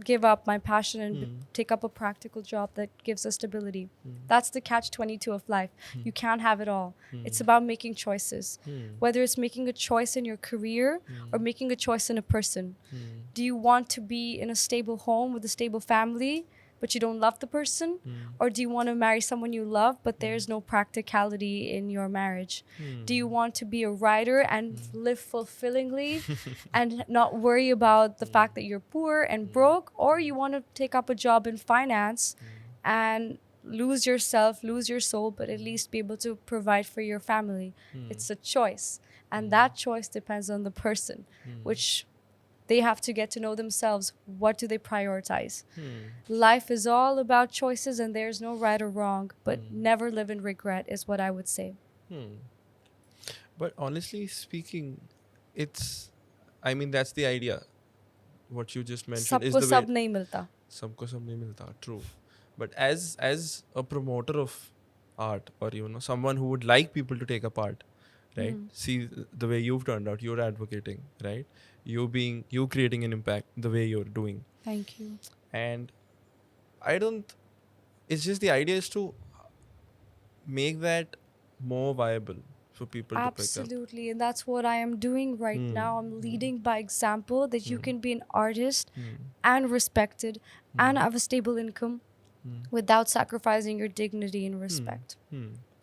give up my passion and take up a practical job that gives us stability? That's the catch 22 of life. You can't have it all. It's about making choices. Whether it's making a choice in your career or making a choice in a person. Do you want to be in a stable home with a stable family, but you don't love the person? Or do you want to marry someone you love, but there's no practicality in your marriage? Do you want to be a writer and live fulfillingly and not worry about the fact that you're poor and broke? Or you want to take up a job in finance and lose yourself, lose your soul, but at least be able to provide for your family? It's a choice. And that choice depends on the person, which they have to get to know themselves. What do they prioritize? Life is all about choices, and there's no right or wrong, but never live in regret is what I would say. But honestly speaking, it's, I mean, that's the idea. What you just mentioned is Sabko the way. sab nahi milta. Sabko sab nahi milta. True. But as a promoter of art, or someone who would like people to take up art, right? See the way you've turned out. You're advocating, right? You creating an impact the way you're doing. Thank you. And I don't. It's just the idea is to make that more viable for people to pick up. Absolutely. And that's what I am doing right now. I'm leading by example that you can be an artist and respected and have a stable income without sacrificing your dignity and respect.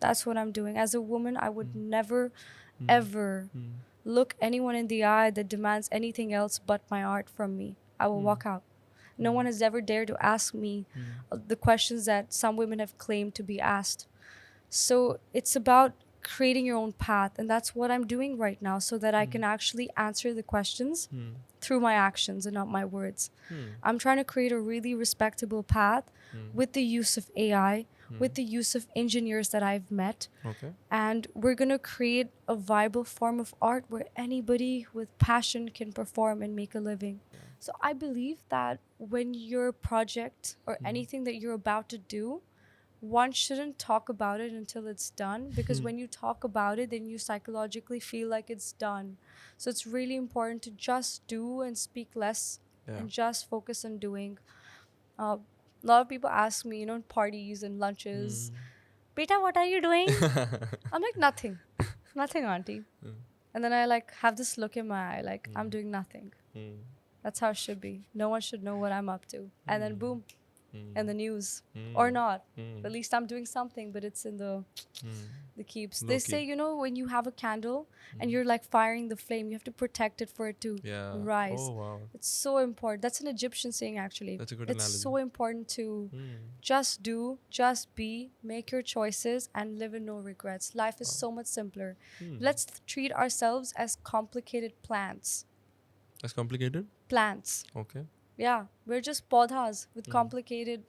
That's what I'm doing. As a woman, I would never, ever look anyone in the eye that demands anything else but my art from me. I will walk out. No one has ever dared to ask me the questions that some women have claimed to be asked. So it's about creating your own path, and that's what I'm doing right now, so that I can actually answer the questions through my actions and not my words. I'm trying to create a really respectable path with the use of AI, with the use of engineers that I've met. Okay. And we're going to create a viable form of art where anybody with passion can perform and make a living. So I believe that when your project or anything that you're about to do, one shouldn't talk about it until it's done, because when you talk about it, then you psychologically feel like it's done. So it's really important to just do and speak less and just focus on doing. A lot of people ask me, in parties and lunches, Beta, what are you doing? I'm like, nothing. Nothing, auntie. And then I have this look in my eye, like, I'm doing nothing. That's how it should be. No one should know what I'm up to. And then boom, and the news. Or not. At least I'm doing something, but it's in the keeps. They say, when you have a candle and you're firing the flame, you have to protect it for it to rise. Oh, wow. It's so important. That's an Egyptian saying, actually. That's a good It's analogy. so important to just do, just be, make your choices, and live in no regrets. Life is so much simpler. Let's treat ourselves as complicated plants. That's complicated? Plants. Okay. Yeah, we're just podhas with complicated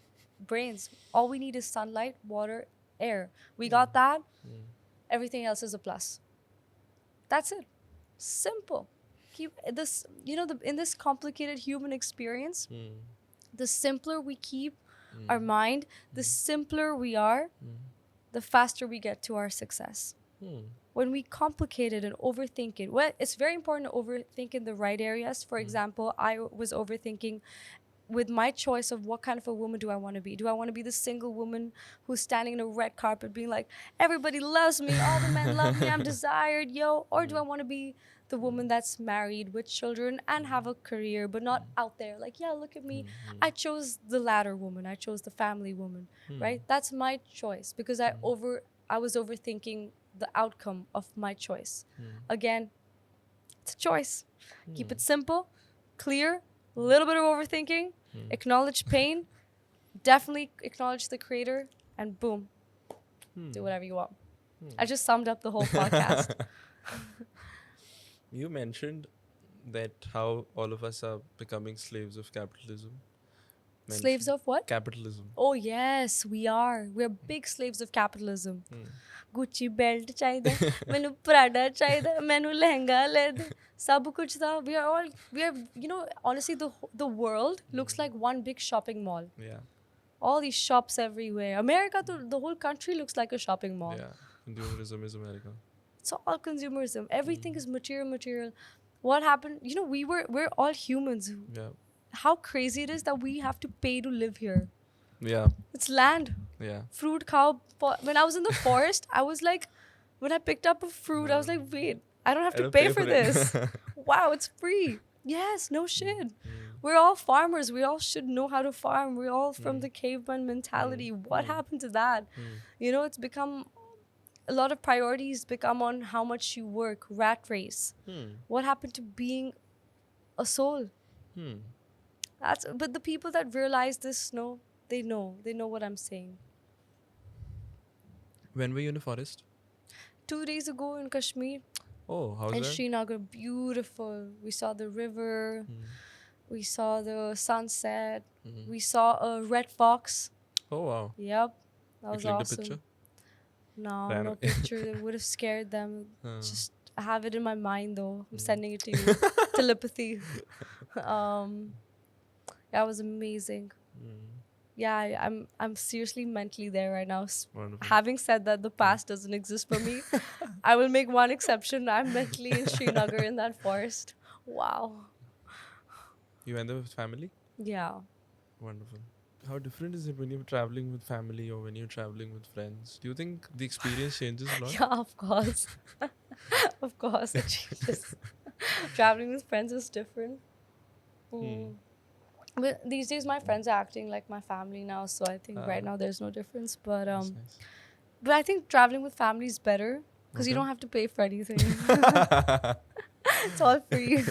brains. All we need is sunlight, water, air. We got that. Everything else is a plus. That's it. Simple. Keep this, in this complicated human experience, the simpler we keep our mind, the simpler we are, the faster we get to our success. When we complicate it and overthink it, it's very important to overthink in the right areas. For example, I was overthinking with my choice of what kind of a woman do I want to be. Do I want to be the single woman who's standing in a red carpet being like, everybody loves me, all the men love me, I'm desired, yo? Or do I want to be the woman that's married with children and have a career, but not out there like, yeah, look at me. I chose the latter woman. I chose the family woman, right? That's my choice because I was overthinking the outcome of my choice. Again, it's a choice. Keep it simple, clear, a little bit of overthinking, acknowledge pain, definitely acknowledge the creator, and boom, do whatever you want. I just summed up the whole podcast. You mentioned that how all of us are becoming slaves of capitalism. Slaves of what? Capitalism. Oh yes, we are. We're big slaves of capitalism. Gucci belt chahiye, mainu Prada chahiye, mainu lehenga le de, sab kuch tha. We are, honestly, the world looks like one big shopping mall. Yeah. All these shops everywhere. America, the whole country looks like a shopping mall. Yeah. Consumerism is America. It's all consumerism. Everything is material. What happened? We're all humans. Yeah. How crazy it is that we have to pay to live here. Yeah. It's land. Yeah. Fruit, cow. When I was in the forest, I was like, when I picked up a fruit, I was like, wait, I don't have to pay for this. Wow, it's free. Yes, no shit. We're all farmers. We all should know how to farm. We're all from the caveman mentality. What happened to that? It's become, a lot of priorities become on how much you work, rat race. What happened to being a soul? But the people that realize this they know what I'm saying. When were you in the forest? 2 days ago in Kashmir. Oh, how's And that? Srinagar, beautiful. We saw the river. We saw the sunset. We saw a red fox. Oh, wow. Yep. That You was clicked awesome. a picture? No, Ran no away. picture. It would have scared them. Just have it in my mind though. I'm sending it to you. Telepathy. That was amazing. Yeah, I'm seriously mentally there right now. Wonderful. Having said that, the past doesn't exist for me. I will make one exception. I'm mentally in Srinagar in that forest. Wow. You went there with family? Yeah. Wonderful. How different is it when you're traveling with family or when you're traveling with friends? Do you think the experience changes a lot? Yeah, of course. Of course, it changes. Traveling with friends is different. But these days, my friends are acting like my family now, so I think right now there's no difference. But That's nice. but I think traveling with family is better because you Okay. don't have to pay for anything. It's all free.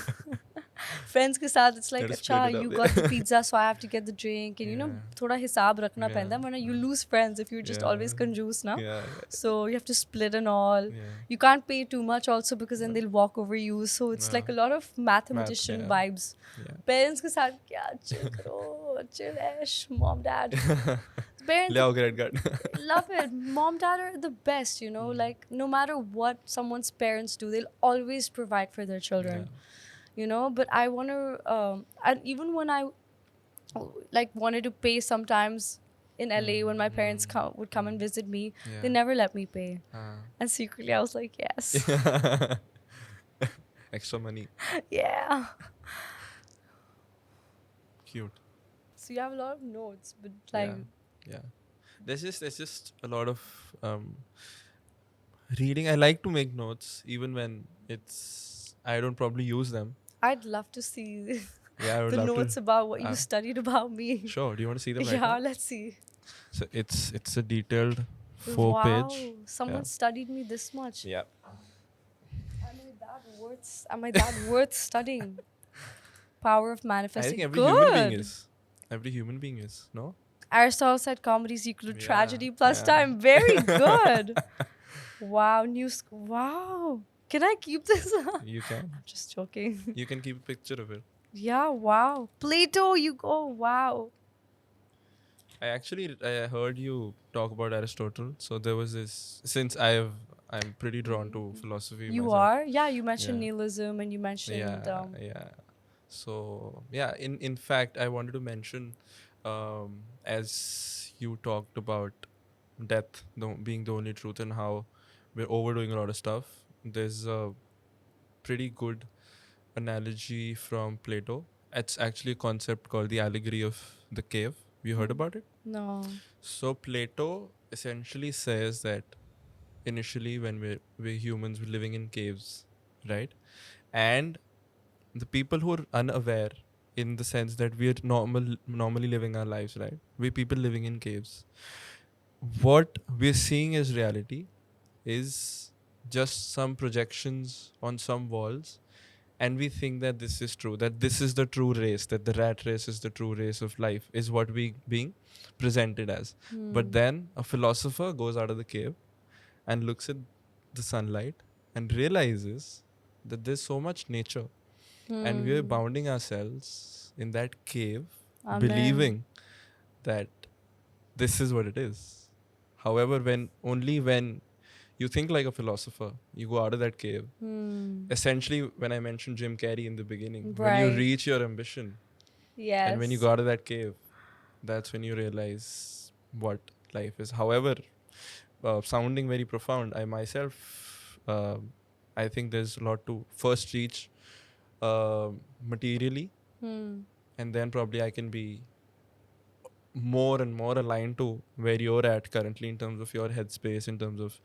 Friends ke saath, it's like, Gotta acha, split it up, you yeah. got the pizza, so I have to get the drink. And, Yeah. thoda hisab rakhna Yeah. penda, varna you lose friends if you're just always Yeah. conjuice, na? Yeah. So you have to split and all. Yeah. You can't pay too much also because then they'll walk over you. So it's like a lot of mathematician yeah. vibes. Yeah. Parents ke saath, kya chill karo, chill ash, mom, dad. Parents Leo credit card. love it. Mom, dad are the best, like no matter what someone's parents do, they'll always provide for their children. But I want to, and even when I wanted to pay sometimes in LA when my parents would come and visit me, they never let me pay. And secretly I was like, yes. Extra money. Yeah. Cute. So you have a lot of notes, but Yeah. There's just a lot of reading. I like to make notes even when I don't probably use them. I'd love to see Yeah, I would the love notes to. about what you studied about me. Sure. Do you want to see them right Yeah, now? let's see. So it's a detailed Wow, page. someone studied me this much. Yeah. Am I that worth studying? Power of I manifesting. think every Good. human being is. Every human being is. No? Aristotle said comedy is equal to Yeah, tragedy plus yeah. time. Very good. Wow, wow. Can I keep this? You can. I'm just joking. You can keep a picture of it. Yeah, wow. Plato, wow. I heard you talk about Aristotle. So there was this. Since I'm pretty drawn to philosophy. You myself. are? Yeah, you mentioned Yeah. nihilism and you mentioned Yeah. So yeah, in fact, I wanted to mention, as you talked about death being the only truth and how we're overdoing a lot of stuff. There's a pretty good analogy from Plato, It's actually a concept called the allegory of the cave. Have you heard about it? No. So Plato essentially says that initially when we're humans, we're living in caves, right? And the people who are unaware, in the sense that we're normally living our lives, right? We're people living in caves. What we're seeing as reality is just some projections on some walls, and we think that this is true, that this is the true race, that the rat race is the true race of life, is what we being presented as. But then a philosopher goes out of the cave and looks at the sunlight and realizes that there's so much nature, and we're bounding ourselves in that cave, Amen. believing that this is what it is. However, when you think like a philosopher, you go out of that cave. Essentially, when I mentioned Jim Carrey in the beginning, when you Right. reach your ambition, Yes. and when you go out of that cave, that's when you realize what life is. However, sounding very profound, I myself, I think there's a lot to first reach materially, and then probably I can be more and more aligned to where you're at currently in terms of your headspace, in terms of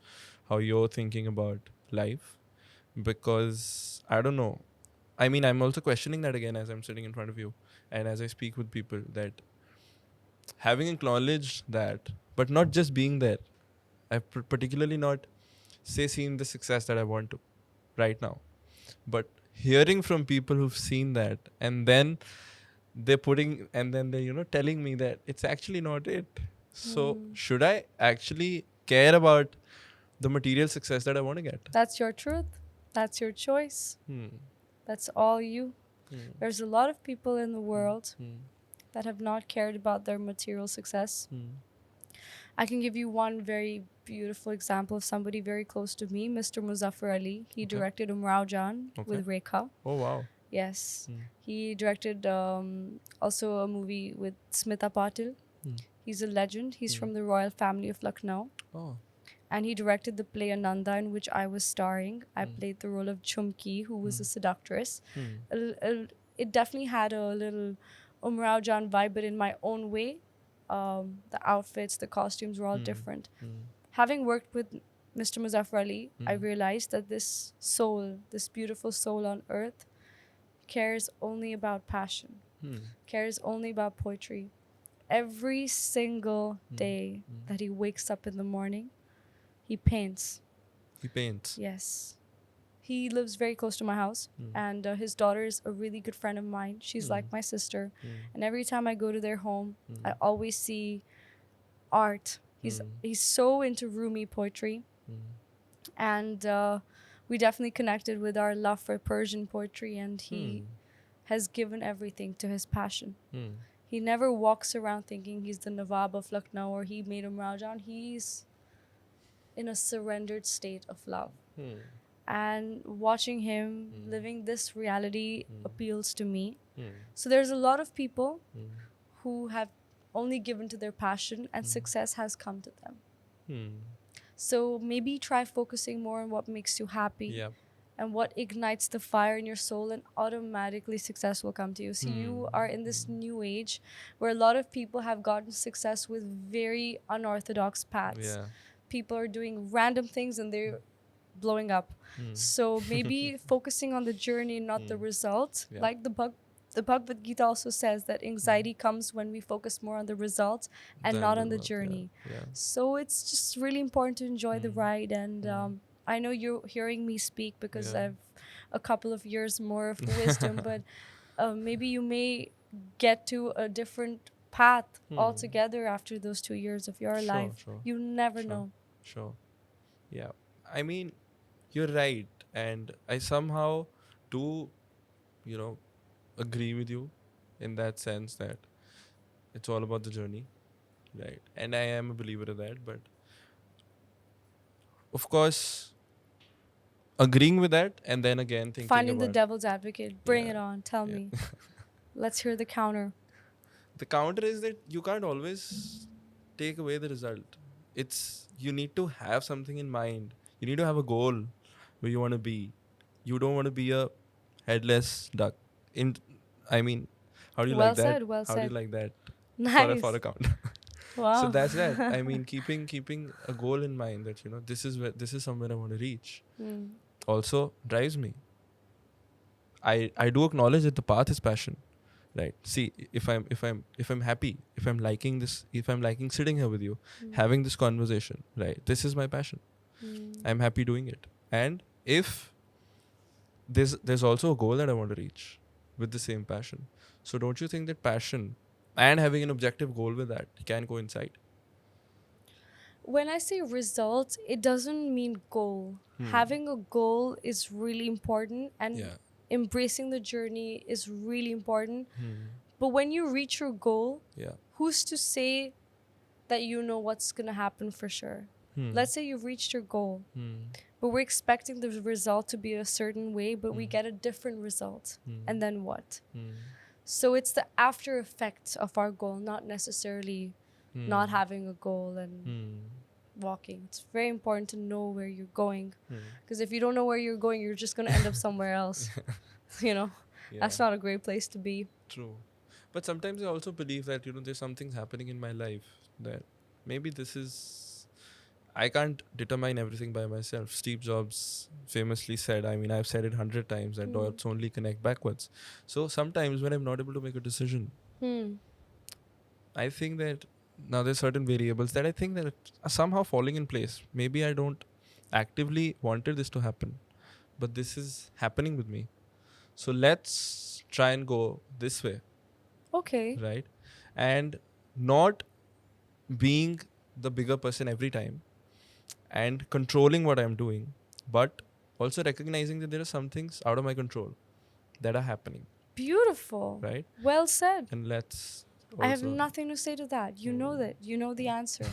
how you're thinking about life. Because I don't know. I mean, I'm also questioning that again as I'm sitting in front of you and as I speak with people, that having acknowledged that, but not just being there. I've particularly not, say, seen the success that I want to right now, but hearing from people who've seen that, and then they're telling me that it's actually not it. So should I actually care about the material success that I want to get? That's your truth. That's your choice. That's all you. There's a lot of people in the world that have not cared about their material success. I can give you one very beautiful example of somebody very close to me, Mr. Muzaffar Ali. He directed Umrao Jan with Rekha. Oh wow. Yes. He directed also a movie with Smita Patil. He's a legend. He's from the royal family of Lucknow. Oh. And he directed the play Ananda, in which I was starring. I played the role of Chumki, who was a seductress. It definitely had a little Umrao Jan vibe, but in my own way. The outfits, the costumes were all different. Having worked with Mr. Muzaffar Ali, I realized that this soul, this beautiful soul on earth, cares only about passion, cares only about poetry. Every single day that he wakes up in the morning, he paints. He paints. Yes. He lives very close to my house, and his daughter is a really good friend of mine. She's like my sister. And every time I go to their home, I always see art. He's so into Rumi poetry. And we definitely connected with our love for Persian poetry, and he has given everything to his passion. He never walks around thinking he's the Nawab of Lucknow or he made Umrao Jan. He's in a surrendered state of love. And watching him living this reality appeals to me. So there's a lot of people who have only given to their passion, and success has come to them. So maybe try focusing more on what makes you happy and what ignites the fire in your soul, and automatically success will come to you. So you are in this new age where a lot of people have gotten success with very unorthodox paths. People are doing random things and they're blowing up. So maybe focusing on the journey, not the result. Like the Bhagavad Gita also says that anxiety comes when we focus more on the results and not on the journey. So it's just really important to enjoy the ride. And I know you're hearing me speak because I've a couple of years more of wisdom, but maybe you may get to a different path altogether after those 2 years of your life. You never know. Yeah. I mean, you're right. And I somehow do, agree with you in that sense that it's all about the journey, right? And I am a believer of that. But of course, agreeing with that and then again thinking Finding the about devil's advocate. Bring it on. Tell me. Let's hear the counter. the counter is that you can't always take away the result. You need to have something in mind. You need to have a goal where you want to be. You don't want to be a headless duck. How do you Well like that? said, well How do you said. like that Nice. for a count? Wow. So that's that. I mean, keeping a goal in mind that this is somewhere I want to reach. Mm. Also drives me. I do acknowledge that the path is passion, right? See, if I'm happy, if I'm liking this, if I'm liking sitting here with you, Mm. having this conversation, right? This is my passion. Mm. I'm happy doing it. And if there's also a goal that I want to reach with the same passion. So don't you think that passion and having an objective goal with that can coincide? When I say result, it doesn't mean goal. Having a goal is really important, and Yeah. embracing the journey is really important. Hmm. But when you reach your goal, Yeah. who's to say that you know what's going to happen for sure? Let's say you've reached your goal, but we're expecting the result to be a certain way, but we get a different result. And then what? So it's the after effects of our goal, not necessarily not having a goal and walking. It's very important to know where you're going, because if you don't know where you're going, you're just going to end up somewhere else. That's not a great place to be. True. But sometimes I also believe that, there's something happening in my life that maybe I can't determine everything by myself. Steve Jobs famously said, I mean, I've said it 100 times, that dots only connect backwards. So sometimes when I'm not able to make a decision, I think that now there's certain variables that I think that are somehow falling in place. Maybe I don't actively wanted this to happen, but this is happening with me. So let's try and go this way, Okay. right? And not being the bigger person every time and controlling what I'm doing, but also recognizing that there are some things out of my control that are happening, Beautiful. right? Well said. And let's I have also nothing to say to that. You know that. You know the answer.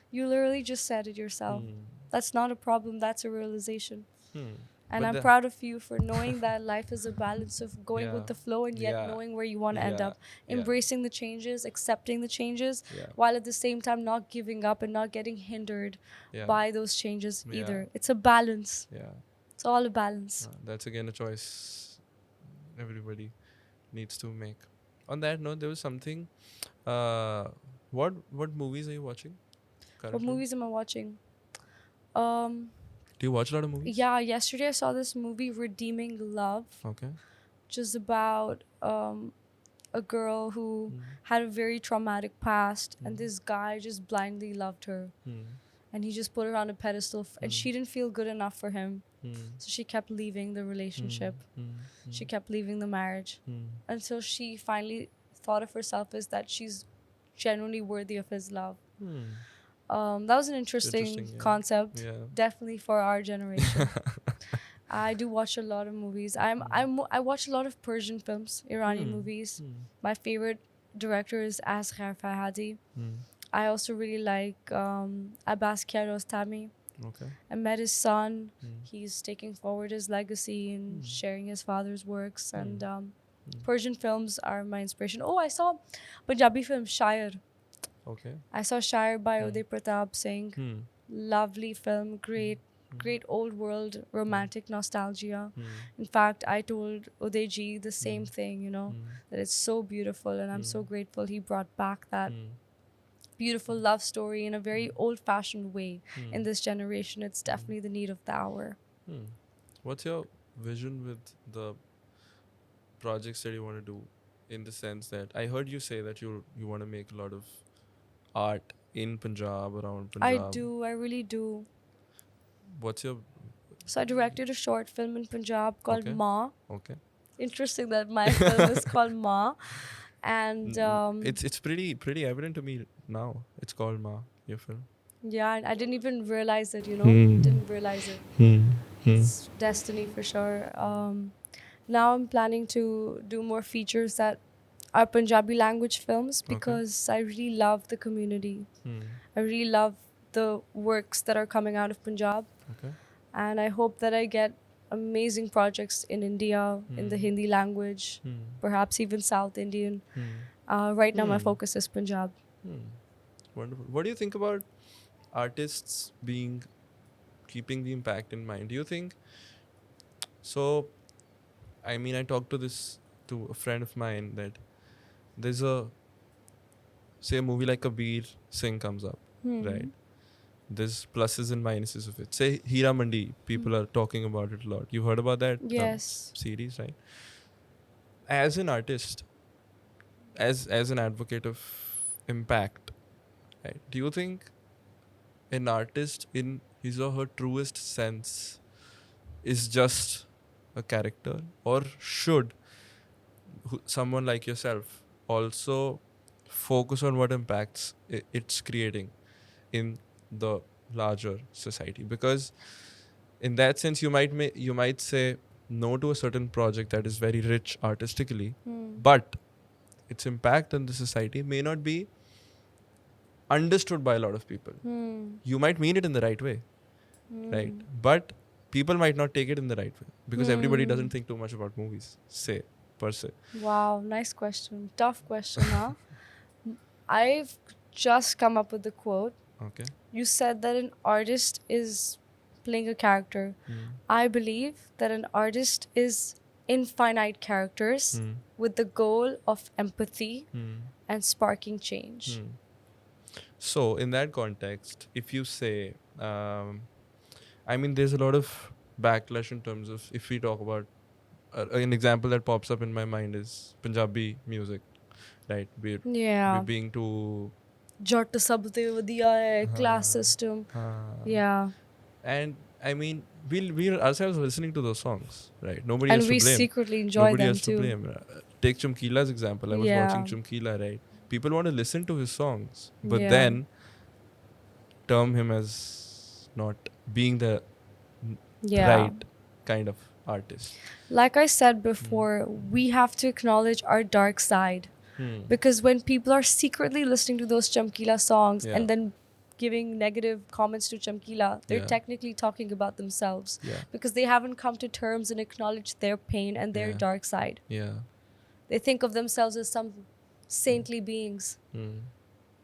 You literally just said it yourself. That's not a problem. That's a realization. And But I'm proud of you for knowing that life is a balance of going with the flow and yet knowing where you want to end up. Embracing the changes, accepting the changes, while at the same time not giving up and not getting hindered by those changes either. It's a balance. It's all a balance. That's again a choice everybody needs to make. On that note, there was something. What movies are you watching currently? What movies am I watching? Do you watch a lot of movies? Yeah, yesterday I saw this movie, Redeeming Love, Okay. which is about a girl who had a very traumatic past, and this guy just blindly loved her. And he just put her on a pedestal, and she didn't feel good enough for him. So she kept leaving the relationship. She kept leaving the marriage until she finally thought of herself as that she's genuinely worthy of his love. That was an interesting concept, definitely for our generation. I do watch a lot of movies. I watch a lot of Persian films, Iranian movies. My favorite director is Asghar Farhadi. I also really like Abbas Kiarostami. Okay. I met his son. He's taking forward his legacy and sharing his father's works. And Persian films are my inspiration. Oh, I saw Punjabi film Shair. Okay. I saw Shair by Uday Pratap Singh. Lovely film, great old world romantic nostalgia. In fact, I told Uday ji the same thing, that it's so beautiful, and I'm so grateful he brought back that beautiful love story in a very old-fashioned way. In this generation, it's definitely the need of the hour. What's your vision with the projects that you want to do, in the sense that I heard you say that you want to make a lot of art in Punjab, around Punjab? I really do. What's your... So I directed a short film in Punjab called Ma. Okay. Interesting that my film is called Ma. And it's pretty evident to me now. It's called Ma, your film. Yeah, I didn't even realize it, Didn't realize it. It's destiny for sure. Now I'm planning to do more features that are Punjabi language films, because I really love the community. I really love the works that are coming out of Punjab. Okay. And I hope that I get amazing projects in India, in the Hindi language, perhaps even South Indian. Right now my focus is Punjab. Wonderful. What do you think about artists keeping the impact in mind? Do you think... So, I mean, I talked to a friend of mine that there's a, say a movie like Kabir Singh comes up, right? There's pluses and minuses of it. Say Hira Mandi, people are talking about it a lot. You heard about that Yes. series, right? As an artist, as an advocate of impact, right? Do you think an artist in his or her truest sense is just a character, or should someone like yourself also focus on what impacts it's creating in the larger society? Because in that sense, you might say no to a certain project that is very rich artistically, but its impact on the society may not be understood by a lot of people. You might mean it in the right way, right? But people might not take it in the right way because everybody doesn't think too much about movies, say, per se. Wow, nice question. Tough question, huh? I've just come up with the quote. Okay. You said that an artist is playing a character. I believe that an artist is infinite characters with the goal of empathy and sparking change. So, in that context, if you say, I mean, there's a lot of backlash in terms of, if we talk about, an example that pops up in my mind is Punjabi music, right? We're being too... Jat sab te vadiya hai, class system. Yeah. And I mean, we're ourselves listening to those songs, right? Nobody And has to we blame. secretly enjoy Nobody them has too. to blame. Take Chumkila's example. I was watching Chumkila, right? People want to listen to his songs, but then term him as not being the right kind of artist. Like I said before, we have to acknowledge our dark side. Because when people are secretly listening to those Chamkila songs and then giving negative comments to Chamkila, they're technically talking about themselves. Because they haven't come to terms and acknowledged their pain and their dark side. They think of themselves as some saintly beings.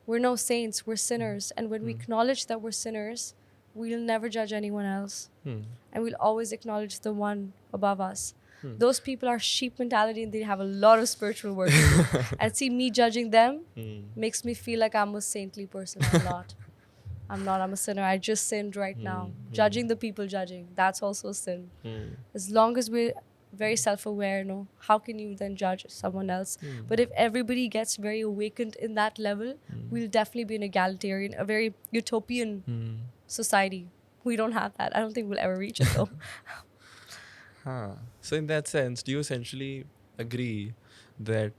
We're no saints, we're sinners. And when we acknowledge that we're sinners, we'll never judge anyone else. And we'll always acknowledge the one above us. Those people are sheep mentality and they have a lot of spiritual work to do. And see, me judging them makes me feel like I'm a saintly person. I'm not. I'm a sinner. I just sinned right now. Judging the people judging, that's also a sin. As long as we're very self-aware, no, how can you then judge someone else? But if everybody gets very awakened in that level, we'll definitely be an egalitarian, a very utopian society. We don't have that. I don't think we'll ever reach it though. So in that sense, do you essentially agree that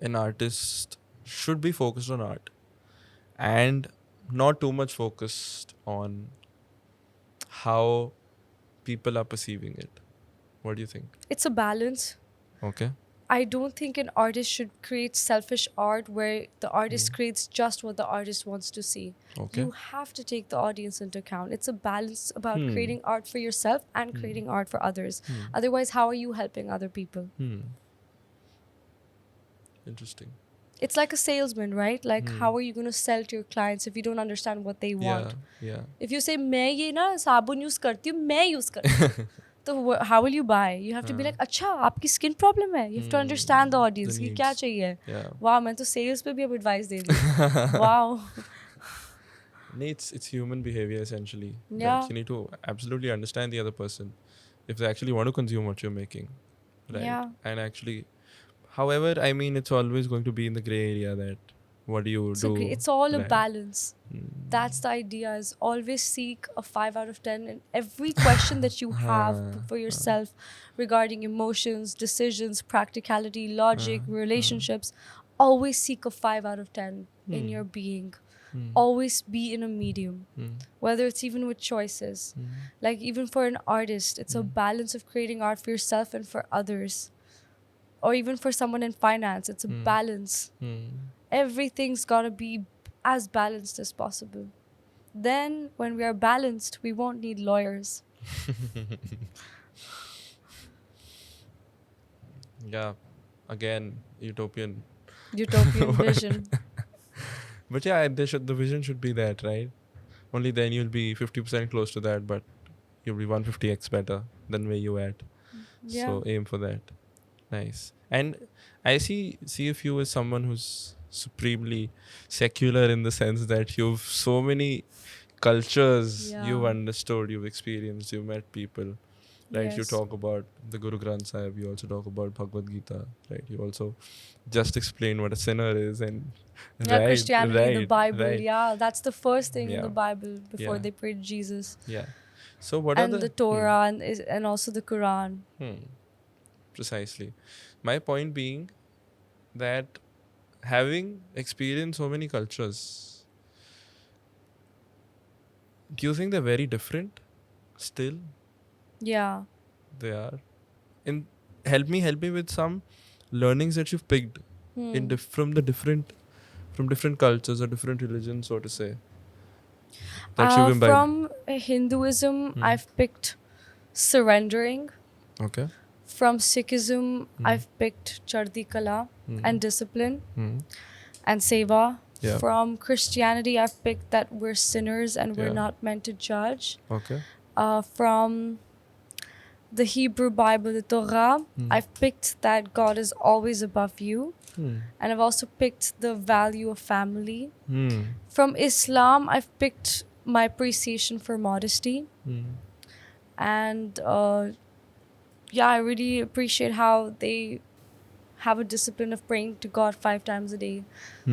an artist should be focused on art and not too much focused on how people are perceiving it? What do you think? It's a balance. Okay. I don't think an artist should create selfish art where the artist creates just what the artist wants to see. Okay. You have to take the audience into account. It's a balance about creating art for yourself and creating art for others. Otherwise, how are you helping other people? Interesting. It's like a salesman, right? Like, how are you going to sell to your clients if you don't understand what they want? If you say, मैं ये ना साबुन use करती हूँ, मैं use करती हूँ. So how will you buy? You have to be like, अच्छा, आपकी skin problem है. You have to understand the audience. ये क्या चाहिए? Wow, मैं तो sales पे भी अब advice they the. Wow. It's human behavior essentially. Like, you need to absolutely understand the other person if they actually want to consume what you're making, right? And actually, however, I mean, it's always going to be in the gray area that what do you do? It's all a balance. That's the idea, is always seek a 5 out of 10 in every question that you have for yourself regarding emotions, decisions, practicality, logic, relationships. Always seek a 5 out of 10 in your being. Always be in a medium, whether it's even with choices. Like even for an artist, it's a balance of creating art for yourself and for others. Or even for someone in finance, it's a balance. Everything's gotta be as balanced as possible. Then when we are balanced, we won't need lawyers. Yeah, again, utopian Vision. But yeah, the vision should be that, right? Only then you'll be 50% close to that, but you'll be 150x better than where you at. So aim for that. Nice. And I see if you as someone who's supremely secular in the sense that you've so many cultures you've Yeah. understood, you've experienced, you've met people. Right, you Yes. talk about the Guru Granth Sahib, you also talk about Bhagavad Gita, right? You also just explain what a sinner is, and Yeah, right, Christianity, the right, Bible. right, Yeah, that's the first thing in yeah, the Bible before yeah, they prayed Jesus. yeah. So what are And the the Torah and also the Quran. precisely? My point being that having experienced so many cultures, do you think they're very different? Still, Yeah. they are. And help me with some learnings that you've picked in Hmm. from different cultures or different religions, so to say, that you've imbibed. From Hinduism, Hmm. I've picked surrendering. Okay. From Sikhism, Hmm. I've picked Chardi Kala Hmm. and discipline Hmm. and seva. Yeah. From Christianity, I've picked that we're sinners and we're Yeah. not meant to judge. Okay. From the Hebrew Bible, the Torah, Hmm. I've picked that God is always above you. Hmm. And I've also picked the value of family. Hmm. From Islam, I've picked my appreciation for modesty. Hmm. And yeah, I really appreciate how they have a discipline of praying to God 5 times a day.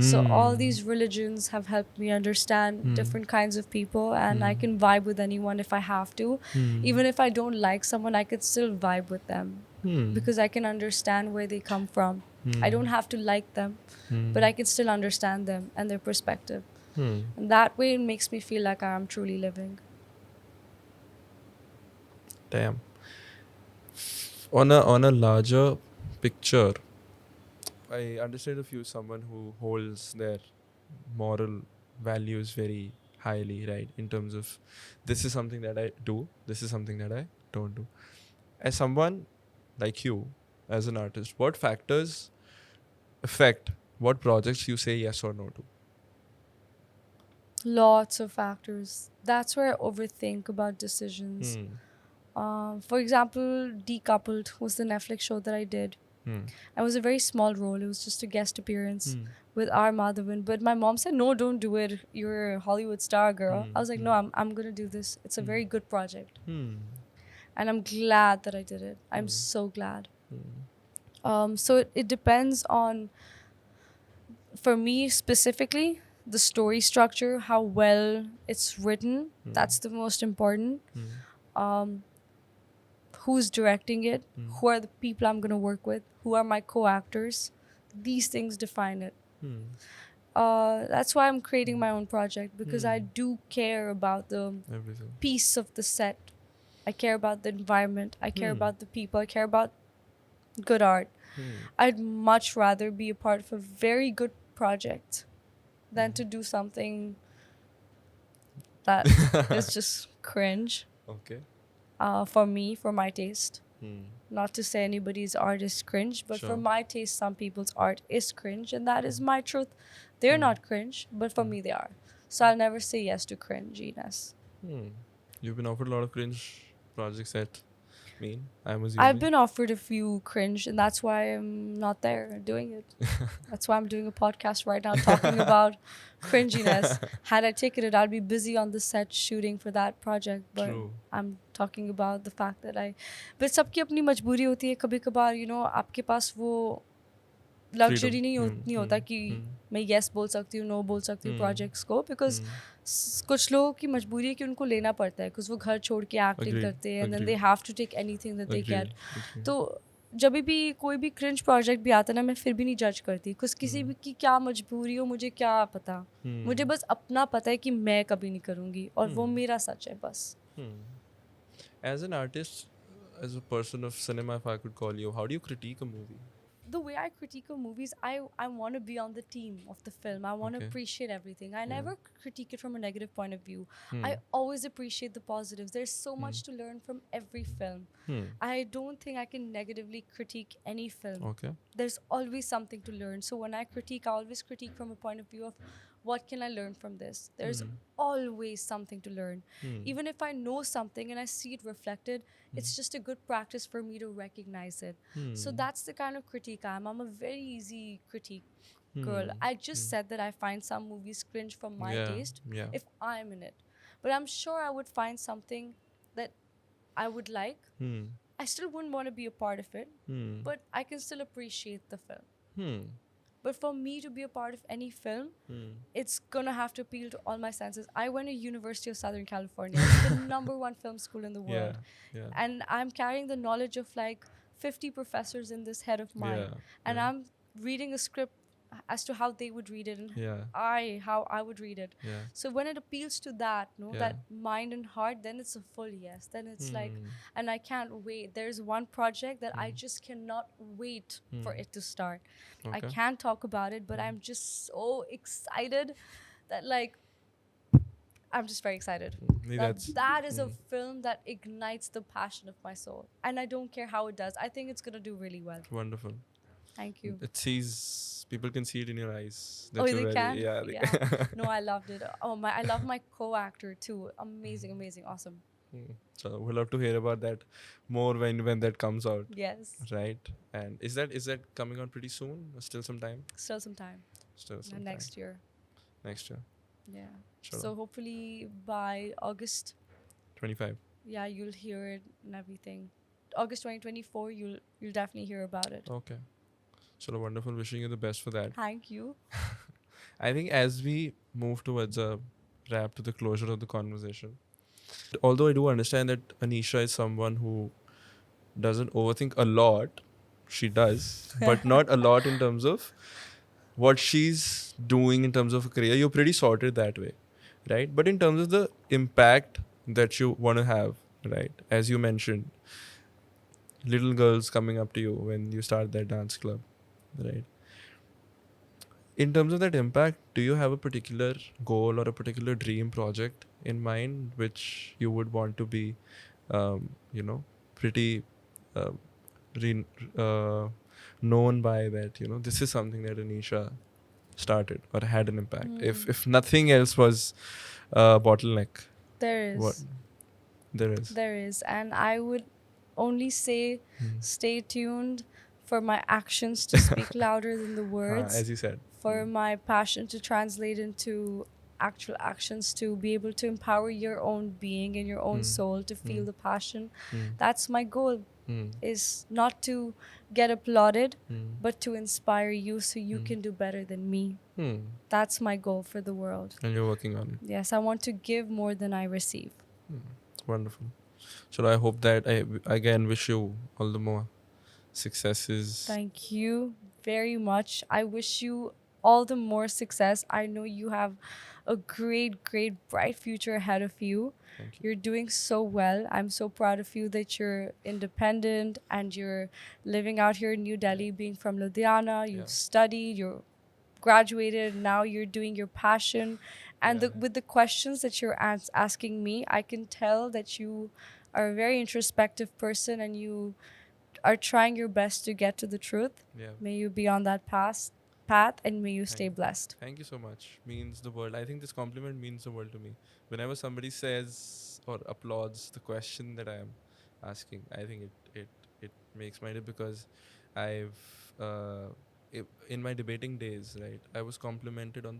So all these religions have helped me understand different kinds of people, and I can vibe with anyone if I have to. Even if I don't like someone, I could still vibe with them because I can understand where they come from. I don't have to like them, but I can still understand them and their perspective. And that way it makes me feel like I am truly living. Damn. On a larger picture, I understand if you're someone who holds their moral values very highly, right? In terms of this is something that I do, this is something that I don't do. As someone like you, as an artist, what factors affect what projects you say yes or no to? Lots of factors. That's where I overthink about decisions. For example, Decoupled was the Netflix show that I did. It was a very small role. It was just a guest appearance with R. Madhavan. But my mom said, "No, don't do it. You're a Hollywood star, girl." I was like, "No, I'm gonna do this. It's a very good project." And I'm glad that I did it. I'm so glad. So it depends on, for me specifically, the story structure, how well it's written. That's the most important. Who's directing it? Who are the people I'm gonna work with? Who are my co-actors? These things define it. That's why I'm creating my own project, because I do care about the Everything. piece of the set. I care about the environment. I care about the people. I care about good art. I'd much rather be a part of a very good project than to do something that is just cringe. Okay. For me, for my taste. Not to say anybody's art is cringe, but for Sure. my taste, some people's art is cringe, and that is my truth. They're not cringe, but for me, they are. So I'll never say yes to cringiness. You've been offered a lot of cringe projects at Maine, I'm assuming. I've been offered a few cringe, and that's why I'm not there doing it. That's why I'm doing a podcast right now talking about cringiness. Had I taken it, I'd be busy on the set shooting for that project. But True. I'm talking about the fact that But सबकी अपनी मजबूरी होती है कभी कभार, आपके पास वो luxury नहीं होता कि मैं येस बोल सकती हूँ, नो बोल सकती हूँ प्रोजेक्ट्स को, बिकॉज कुछ लोगों की मजबूरी है कि उनको लेना पड़ता है, बिकॉज वो घर छोड़ के एक्टिंग करते हैं, and then they have to take anything that they get. तो जब भी कोई भी क्रिंज प्रोजेक्ट भी आता है ना, मैं फिर भी नहीं जज करती, बिकॉज किसी भी की क्या मजबूरी हो मुझे क्या पता. मुझे बस अपना पता है कि मैं कभी नहीं करूँगी, और वो मेरा सच है बस. As an artist, as a person of cinema, if I could call you, how do you critique a movie? The way I critique a movie is I want to be on the team of the film. I want to appreciate everything. I never critique it from a negative point of view. I always appreciate the positives. There's so much to learn from every film. I don't think I can negatively critique any film. Okay. There's always something to learn. So when I critique, I always critique from a point of view of what can I learn from this? There's always something to learn. Even if I know something and I see it reflected, it's just a good practice for me to recognize it. So that's the kind of critique I'm. I'm a very easy critique girl. I just said that I find some movies cringe from my Yeah, taste yeah. if I'm in it. But I'm sure I would find something that I would like. I still wouldn't want to be a part of it, but I can still appreciate the film. But for me to be a part of any film, it's gonna have to appeal to all my senses. I went to University of Southern California. It's the #1 film school in the world. Yeah. And I'm carrying the knowledge of like 50 professors in this head of mine. Yeah. And Yeah. I'm reading a script as to how they would read it and Yeah. how I would read it. Yeah. So when it appeals to that, Yeah. that mind and heart, then it's a full yes. Then it's like, and I can't wait. There's one project that I just cannot wait for it to start. I Okay. can't talk about it, but I'm just so excited that like I'm just very excited. That is a film that ignites the passion of my soul. And I don't care how it does. I think it's going to do really well. Wonderful. Thank you. It sees, people can see it in your eyes. Oh, you're they very- can? Yeah. They Yeah. No, I loved it. I love my co-actor too. Amazing, awesome. So we'll have to hear about that more when that comes out. Yes. Right. And is that coming out pretty soon? Or still some time? Still some time. Still some Next time. year. Next year. Yeah. Sure. So hopefully by August, 25. yeah, you'll hear it and everything. August 2024, you'll definitely hear about it. Okay. So wonderful. Wishing you the best for that. Thank you. I think as we move towards a wrap to the closure of the conversation, although I do understand that Aneesha is someone who doesn't overthink a lot, she does, but not a lot in terms of what she's doing in terms of a career. You're pretty sorted that way, right? But in terms of the impact that you want to have, right? As you mentioned, little girls coming up to you when you start their dance club, right? In terms of that impact, do you have a particular goal or a particular dream project in mind which you would want to be, pretty known by, that, this is something that Aneesha started or had an impact? If nothing else was a bottleneck. There is. What? There is. There is. And I would only say stay tuned for my actions to speak louder than the words. As you said. For my passion to translate into actual actions, to be able to empower your own being and your own soul to feel the passion. That's my goal, is not to get applauded, but to inspire you so you can do better than me. That's my goal for the world. And you're working on it. Yes, I want to give more than I receive. Wonderful. So I hope that I again wish you all the more successes. Thank you very much. I wish you all the more success. I know you have a great, bright future ahead of you. Thank you. You're doing so well. I'm so proud of you that you're independent and you're living out here in New Delhi, being from Ludhiana. You've studied, you're graduated, now you're doing your passion. And with the questions that you're asking me, I can tell that you are a very introspective person and you are trying your best to get to the truth. Yeah. May you be on that path and may you stay blessed. Thank you so much. Means the world. I think this compliment means the world to me. Whenever somebody says or applauds the question that I am asking, I think it makes my day, because I've in my debating days, right, I was complimented on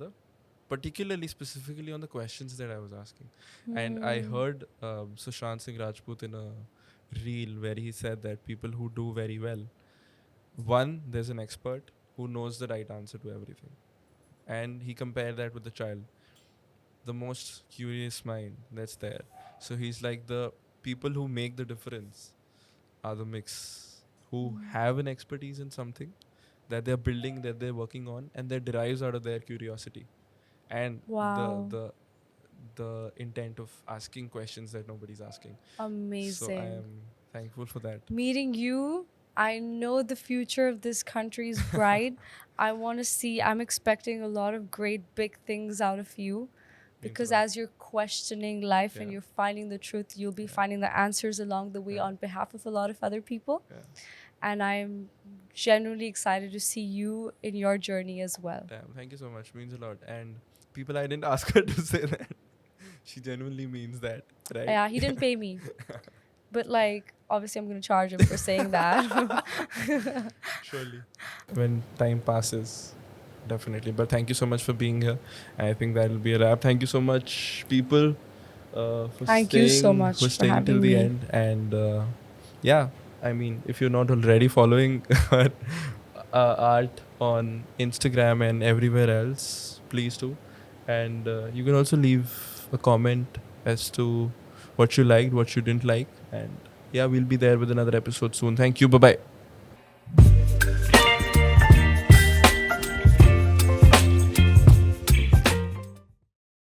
specifically on the questions that I was asking. And I heard Sushant Singh Rajput in a reel where he said that people who do very well, one, there's an expert who knows the right answer to everything. And he compared that with the child, the most curious mind that's there. So he's like, the people who make the difference are the mix, who have an expertise in something that they're building, that they're working on, and that derives out of their curiosity. And the intent of asking questions that nobody's asking. Amazing. So I am thankful for that. Meeting you, I know the future of this country is bright. I'm expecting a lot of great big things out of you. Because as you're questioning life and you're finding the truth, you'll be finding the answers along the way on behalf of a lot of other people. Yeah. And I'm genuinely excited to see you in your journey as well. Damn, thank you so much. Means a lot. And people, I didn't ask her to say that. She genuinely means that, right? Yeah, he didn't pay me. But like, obviously I'm going to charge him for saying that. Surely. When time passes, definitely. But thank you so much for being here. I think that'll be a wrap. Thank you so much, people, for Thank you so much for for staying till having the me. end. And yeah, I mean, if you're not already following her art on Instagram and everywhere else, please do. And you can also leave a comment as to what you liked, what you didn't like. And yeah, we'll be there with another episode soon. Thank you. Bye bye.